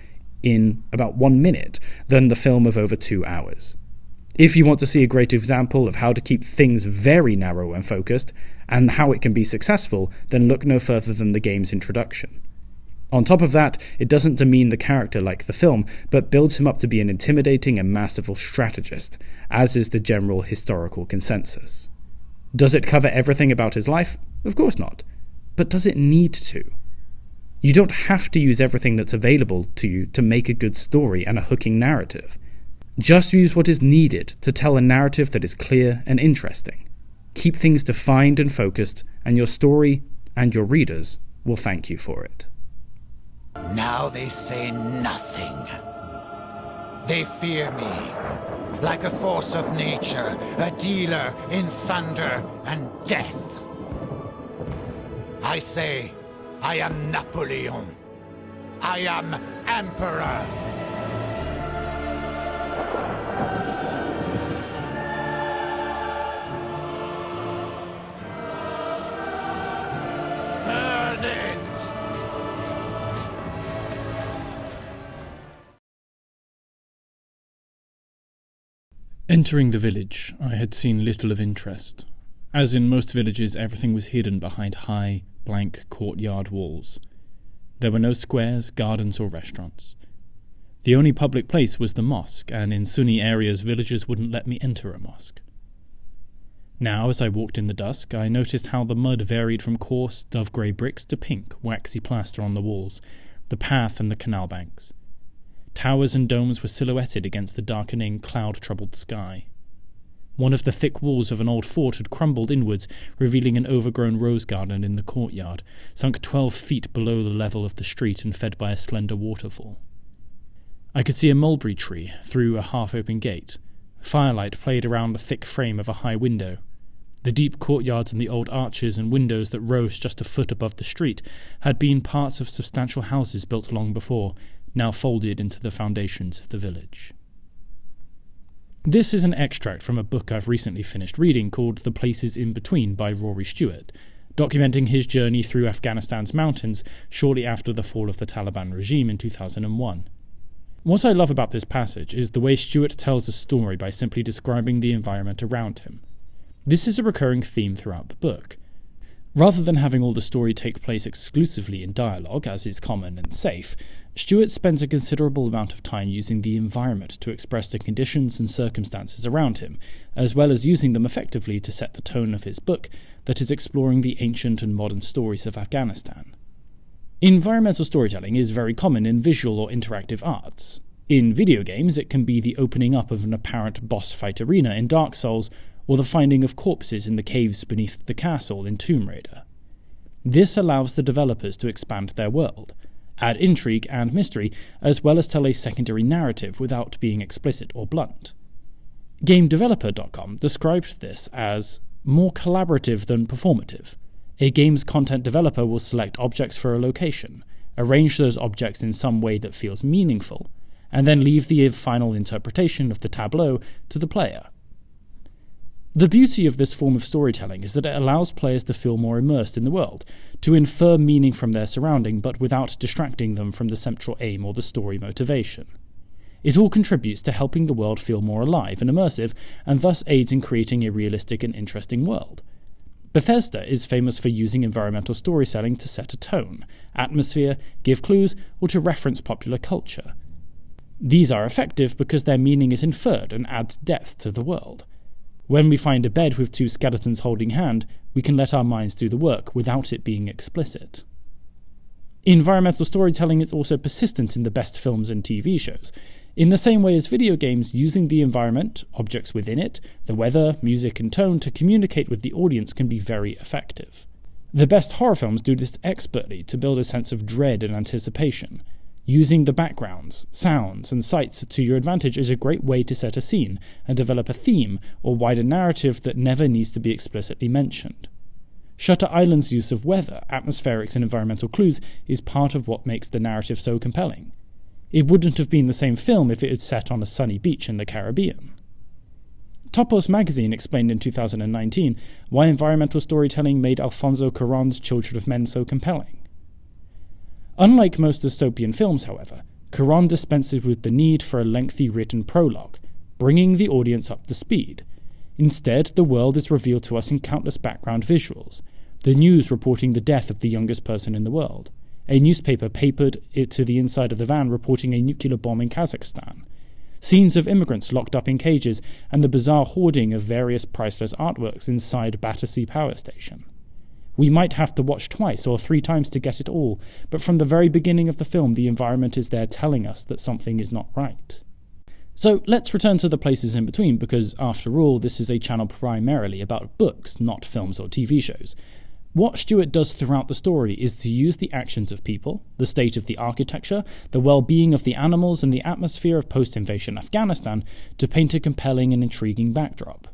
in about 1 minute than the film of over 2 hours. If you want to see a great example of how to keep things very narrow and focused, and how it can be successful, then look no further than the game's introduction. On top of that, it doesn't demean the character like the film, but builds him up to be an intimidating and masterful strategist, as is the general historical consensus. Does it cover everything about his life? Of course not. But does it need to? You don't have to use everything that's available to you to make a good story and a hooking narrative. Just use what is needed to tell a narrative that is clear and interesting. Keep things defined and focused, and your story and your readers will thank you for it. Now they say nothing. They fear me, like a force of nature, a dealer in thunder and death. I say, I am Napoleon. I am Emperor. Burn it! Entering the village, I had seen little of interest. As in most villages, everything was hidden behind high, blank courtyard walls. There were no squares, gardens, or restaurants. The only public place was the mosque, and in Sunni areas villagers wouldn't let me enter a mosque. Now, as I walked in the dusk, I noticed how the mud varied from coarse, dove-grey bricks to pink, waxy plaster on the walls, the path and the canal banks. Towers and domes were silhouetted against the darkening, cloud-troubled sky. One of the thick walls of an old fort had crumbled inwards, revealing an overgrown rose garden in the courtyard, sunk 12 feet below the level of the street and fed by a slender waterfall. I could see a mulberry tree through a half-open gate. Firelight played around the thick frame of a high window. The deep courtyards and the old arches and windows that rose just a foot above the street had been parts of substantial houses built long before, now folded into the foundations of the village. This is an extract from a book I've recently finished reading called The Places in Between by Rory Stewart, documenting his journey through Afghanistan's mountains shortly after the fall of the Taliban regime in 2001. What I love about this passage is the way Stewart tells a story by simply describing the environment around him. This is a recurring theme throughout the book. Rather than having all the story take place exclusively in dialogue, as is common and safe, Stewart spends a considerable amount of time using the environment to express the conditions and circumstances around him, as well as using them effectively to set the tone of his book that is exploring the ancient and modern stories of Afghanistan. Environmental storytelling is very common in visual or interactive arts. In video games, it can be the opening up of an apparent boss fight arena in Dark Souls, or the finding of corpses in the caves beneath the castle in Tomb Raider. This allows the developers to expand their world, add intrigue and mystery, as well as tell a secondary narrative without being explicit or blunt. GameDeveloper.com described this as more collaborative than performative. A game's content developer will select objects for a location, arrange those objects in some way that feels meaningful, and then leave the final interpretation of the tableau to the player. The beauty of this form of storytelling is that it allows players to feel more immersed in the world, to infer meaning from their surrounding but without distracting them from the central aim or the story motivation. It all contributes to helping the world feel more alive and immersive, and thus aids in creating a realistic and interesting world. Bethesda is famous for using environmental storytelling to set a tone, atmosphere, give clues, or to reference popular culture. These are effective because their meaning is inferred and adds depth to the world. When we find a bed with two skeletons holding hand, we can let our minds do the work without it being explicit. Environmental storytelling is also persistent in the best films and TV shows. In the same way as video games, using the environment, objects within it, the weather, music and tone to communicate with the audience can be very effective. The best horror films do this expertly to build a sense of dread and anticipation. Using the backgrounds, sounds, and sights to your advantage is a great way to set a scene and develop a theme or wider narrative that never needs to be explicitly mentioned. Shutter Island's use of weather, atmospherics, and environmental clues is part of what makes the narrative so compelling. It wouldn't have been the same film if it had set on a sunny beach in the Caribbean. Topos magazine explained in 2019 why environmental storytelling made Alfonso Cuarón's Children of Men so compelling. Unlike most dystopian films, however, Cuarón dispenses with the need for a lengthy written prologue, bringing the audience up to speed. Instead, the world is revealed to us in countless background visuals, the news reporting the death of the youngest person in the world, a newspaper papered it to the inside of the van reporting a nuclear bomb in Kazakhstan, scenes of immigrants locked up in cages, and the bizarre hoarding of various priceless artworks inside Battersea Power Station. We might have to watch twice or 3 times to get it all, but from the very beginning of the film the environment is there telling us that something is not right. So let's return to the places in between, because after all this is a channel primarily about books, not films or TV shows. What Stewart does throughout the story is to use the actions of people, the state of the architecture, the well-being of the animals, and the atmosphere of post-invasion Afghanistan to paint a compelling and intriguing backdrop.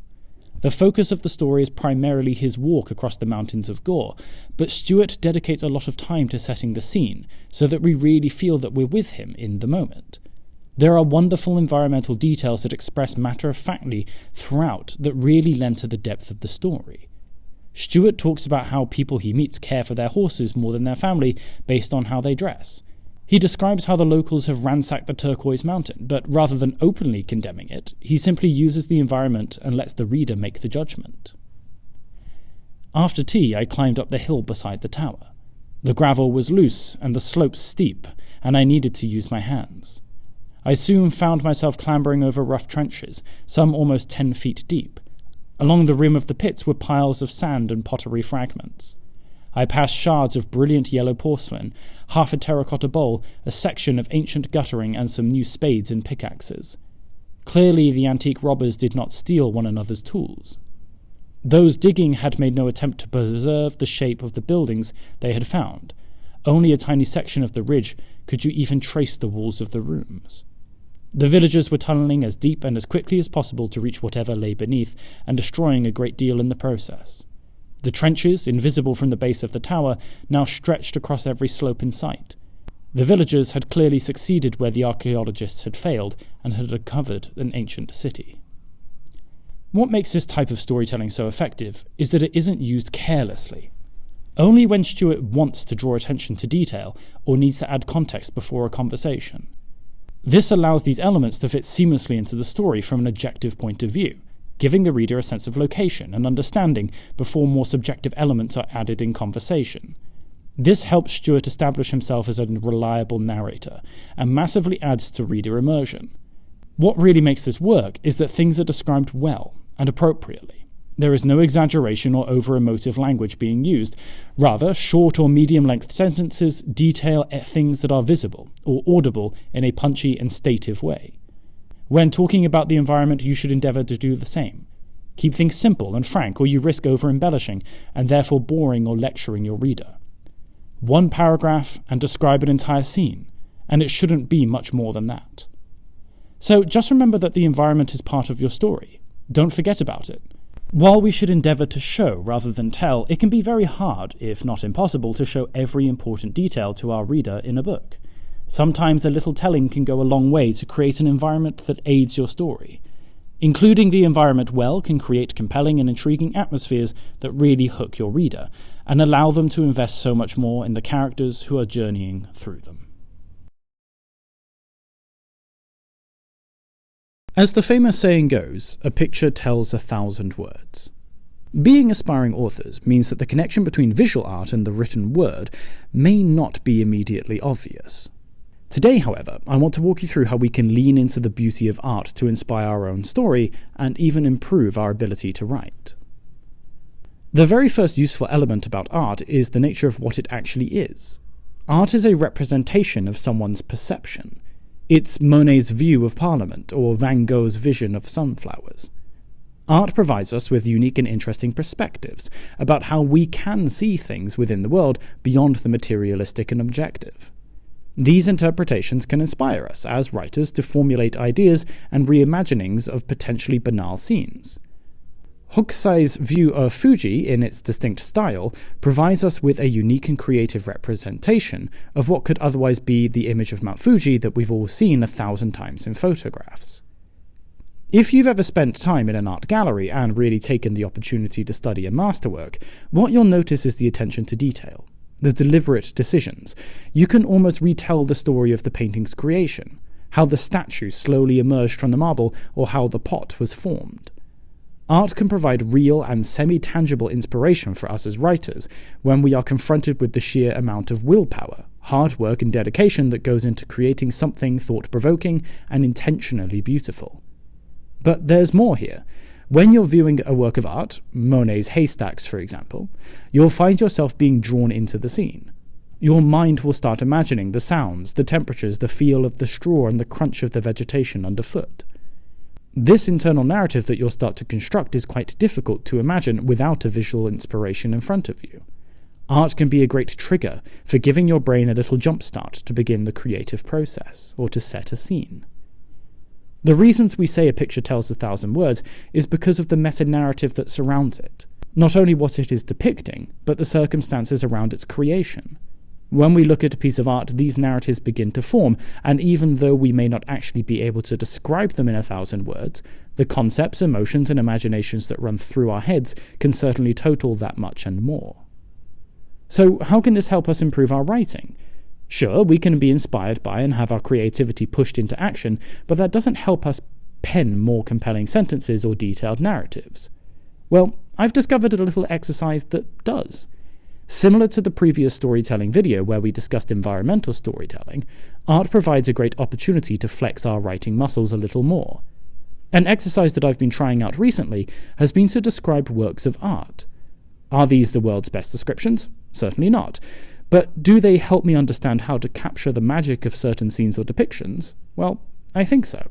The focus of the story is primarily his walk across the mountains of Gore, but Stewart dedicates a lot of time to setting the scene, so that we really feel that we're with him in the moment. There are wonderful environmental details that express matter-of-factly throughout that really lend to the depth of the story. Stewart talks about how people he meets care for their horses more than their family based on how they dress. He describes how the locals have ransacked the Turquoise Mountain, but rather than openly condemning it, he simply uses the environment and lets the reader make the judgment. After tea, I climbed up the hill beside the tower. The gravel was loose and the slopes steep, and I needed to use my hands. I soon found myself clambering over rough trenches, some almost 10 feet deep. Along the rim of the pits were piles of sand and pottery fragments. I passed shards of brilliant yellow porcelain, half a terracotta bowl, a section of ancient guttering, and some new spades and pickaxes. Clearly the antique robbers did not steal one another's tools. Those digging had made no attempt to preserve the shape of the buildings they had found. Only a tiny section of the ridge could you even trace the walls of the rooms. The villagers were tunneling as deep and as quickly as possible to reach whatever lay beneath, and destroying a great deal in the process. The trenches, invisible from the base of the tower, now stretched across every slope in sight. The villagers had clearly succeeded where the archaeologists had failed, and had uncovered an ancient city. What makes this type of storytelling so effective is that it isn't used carelessly. Only when Stewart wants to draw attention to detail, or needs to add context before a conversation. This allows these elements to fit seamlessly into the story from an objective point of view, giving the reader a sense of location and understanding before more subjective elements are added in conversation. This helps Stewart establish himself as a reliable narrator, and massively adds to reader immersion. What really makes this work is that things are described well and appropriately. There is no exaggeration or over-emotive language being used. Rather, short or medium-length sentences detail things that are visible or audible in a punchy and stative way. When talking about the environment, you should endeavour to do the same. Keep things simple and frank, or you risk over-embellishing and therefore boring or lecturing your reader. One paragraph and describe an entire scene, and it shouldn't be much more than that. So just remember that the environment is part of your story. Don't forget about it. While we should endeavour to show rather than tell, it can be very hard, if not impossible, to show every important detail to our reader in a book. Sometimes a little telling can go a long way to create an environment that aids your story. Including the environment well can create compelling and intriguing atmospheres that really hook your reader, and allow them to invest so much more in the characters who are journeying through them. As the famous saying goes, a picture tells 1,000 words. Being aspiring authors means that the connection between visual art and the written word may not be immediately obvious. Today, however, I want to walk you through how we can lean into the beauty of art to inspire our own story and even improve our ability to write. The very first useful element about art is the nature of what it actually is. Art is a representation of someone's perception. It's Monet's view of Parliament, or Van Gogh's vision of sunflowers. Art provides us with unique and interesting perspectives about how we can see things within the world beyond the materialistic and objective. These interpretations can inspire us as writers to formulate ideas and reimaginings of potentially banal scenes. Hokusai's view of Fuji, in its distinct style, provides us with a unique and creative representation of what could otherwise be the image of Mount Fuji that we've all seen 1,000 times in photographs. If you've ever spent time in an art gallery and really taken the opportunity to study a masterwork, what you'll notice is the attention to detail, the deliberate decisions. You can almost retell the story of the painting's creation, how the statue slowly emerged from the marble, or how the pot was formed. Art can provide real and semi-tangible inspiration for us as writers when we are confronted with the sheer amount of willpower, hard work and dedication that goes into creating something thought-provoking and intentionally beautiful. But there's more here. When you're viewing a work of art, Monet's haystacks for example, you'll find yourself being drawn into the scene. Your mind will start imagining the sounds, the temperatures, the feel of the straw and the crunch of the vegetation underfoot. This internal narrative that you'll start to construct is quite difficult to imagine without a visual inspiration in front of you. Art can be a great trigger for giving your brain a little jumpstart to begin the creative process, or to set a scene. The reasons we say a picture tells 1,000 words is because of the meta-narrative that surrounds it, not only what it is depicting, but the circumstances around its creation. When we look at a piece of art, these narratives begin to form, and even though we may not actually be able to describe them in 1,000 words, the concepts, emotions, and imaginations that run through our heads can certainly total that much and more. So how can this help us improve our writing? Sure, we can be inspired by and have our creativity pushed into action, but that doesn't help us pen more compelling sentences or detailed narratives. Well, I've discovered a little exercise that does. Similar to the previous storytelling video where we discussed environmental storytelling, art provides a great opportunity to flex our writing muscles a little more. An exercise that I've been trying out recently has been to describe works of art. Are these the world's best descriptions? Certainly not. But do they help me understand how to capture the magic of certain scenes or depictions? Well, I think so.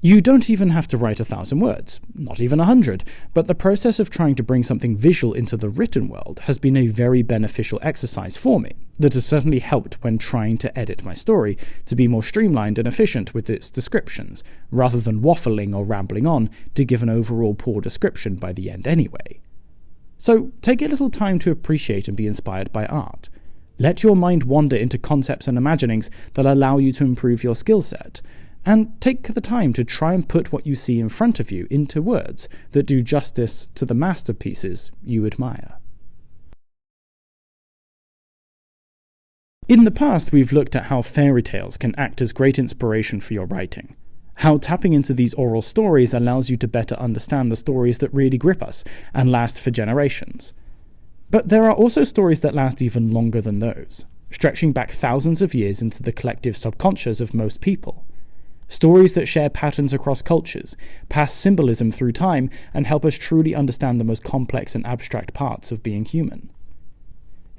You don't even have to write 1,000 words, not even 100, but the process of trying to bring something visual into the written world has been a very beneficial exercise for me that has certainly helped when trying to edit my story to be more streamlined and efficient with its descriptions, rather than waffling or rambling on to give an overall poor description by the end anyway. So take a little time to appreciate and be inspired by art. Let your mind wander into concepts and imaginings that allow you to improve your skill set, and take the time to try and put what you see in front of you into words that do justice to the masterpieces you admire. In the past, we've looked at how fairy tales can act as great inspiration for your writing, how tapping into these oral stories allows you to better understand the stories that really grip us and last for generations. But there are also stories that last even longer than those, stretching back thousands of years into the collective subconscious of most people. Stories that share patterns across cultures, pass symbolism through time, and help us truly understand the most complex and abstract parts of being human.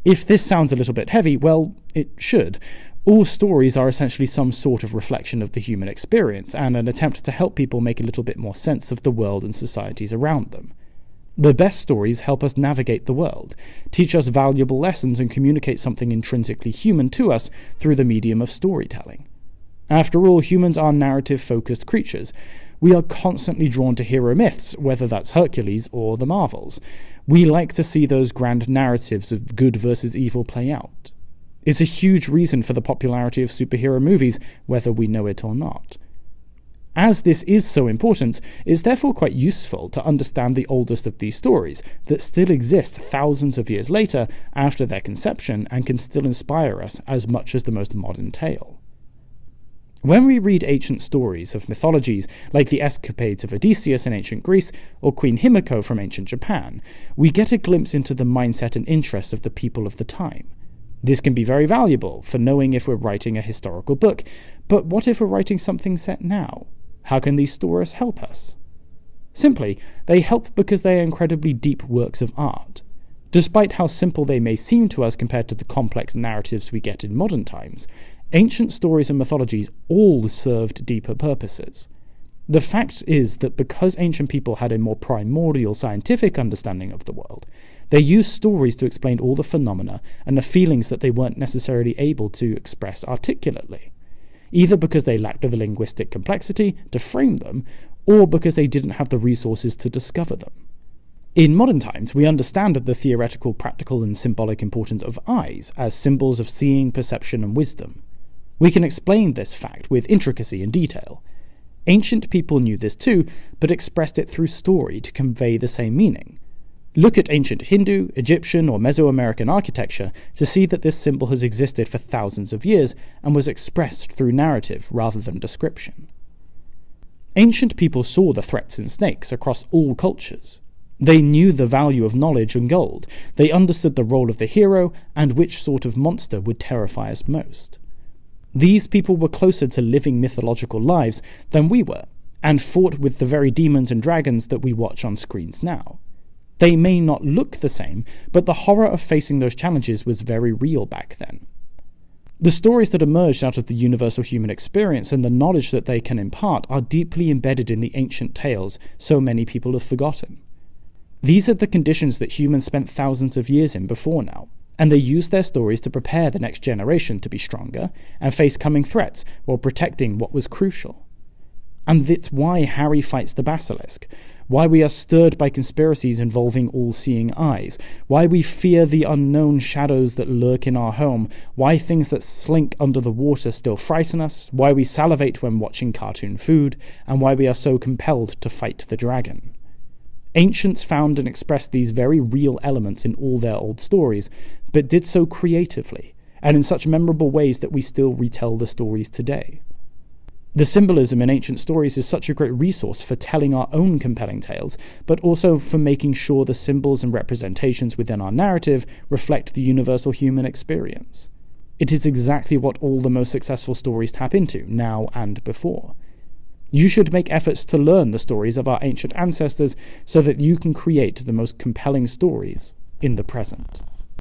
If this sounds a little bit heavy, well, it should. All stories are essentially some sort of reflection of the human experience and an attempt to help people make a little bit more sense of the world and societies around them. The best stories help us navigate the world, teach us valuable lessons, and communicate something intrinsically human to us through the medium of storytelling. After all, humans are narrative-focused creatures. We are constantly drawn to hero myths, whether that's Hercules or the Marvels. We like to see those grand narratives of good versus evil play out. It's a huge reason for the popularity of superhero movies, whether we know it or not. As this is so important, it's therefore quite useful to understand the oldest of these stories that still exist thousands of years later after their conception and can still inspire us as much as the most modern tale. When we read ancient stories of mythologies like the escapades of Odysseus in ancient Greece or Queen Himiko from ancient Japan, we get a glimpse into the mindset and interests of the people of the time. This can be very valuable for knowing if we're writing a historical book, but what if we're writing something set now? How can these stories help us? Simply, they help because they are incredibly deep works of art. Despite how simple they may seem to us compared to the complex narratives we get in modern times, ancient stories and mythologies all served deeper purposes. The fact is that because ancient people had a more primordial scientific understanding of the world, they used stories to explain all the phenomena and the feelings that they weren't necessarily able to express articulately, either because they lacked the linguistic complexity to frame them, or because they didn't have the resources to discover them. In modern times, we understand the theoretical, practical, and symbolic importance of eyes as symbols of seeing, perception, and wisdom. We can explain this fact with intricacy and detail. Ancient people knew this too, but expressed it through story to convey the same meaning. Look at ancient Hindu, Egyptian, or Mesoamerican architecture to see that this symbol has existed for thousands of years and was expressed through narrative rather than description. Ancient people saw the threats in snakes across all cultures. They knew the value of knowledge and gold. They understood the role of the hero and which sort of monster would terrify us most. These people were closer to living mythological lives than we were, and fought with the very demons and dragons that we watch on screens now. They may not look the same, but the horror of facing those challenges was very real back then. The stories that emerged out of the universal human experience and the knowledge that they can impart are deeply embedded in the ancient tales so many people have forgotten. These are the conditions that humans spent thousands of years in before now, and they used their stories to prepare the next generation to be stronger and face coming threats while protecting what was crucial. And it's why Harry fights the basilisk, why we are stirred by conspiracies involving all-seeing eyes, why we fear the unknown shadows that lurk in our home, why things that slink under the water still frighten us, why we salivate when watching cartoon food, and why we are so compelled to fight the dragon. Ancients found and expressed these very real elements in all their old stories, but did so creatively, and in such memorable ways that we still retell the stories today. The symbolism in ancient stories is such a great resource for telling our own compelling tales, but also for making sure the symbols and representations within our narrative reflect the universal human experience. It is exactly what all the most successful stories tap into, now and before. You should make efforts to learn the stories of our ancient ancestors so that you can create the most compelling stories in the present.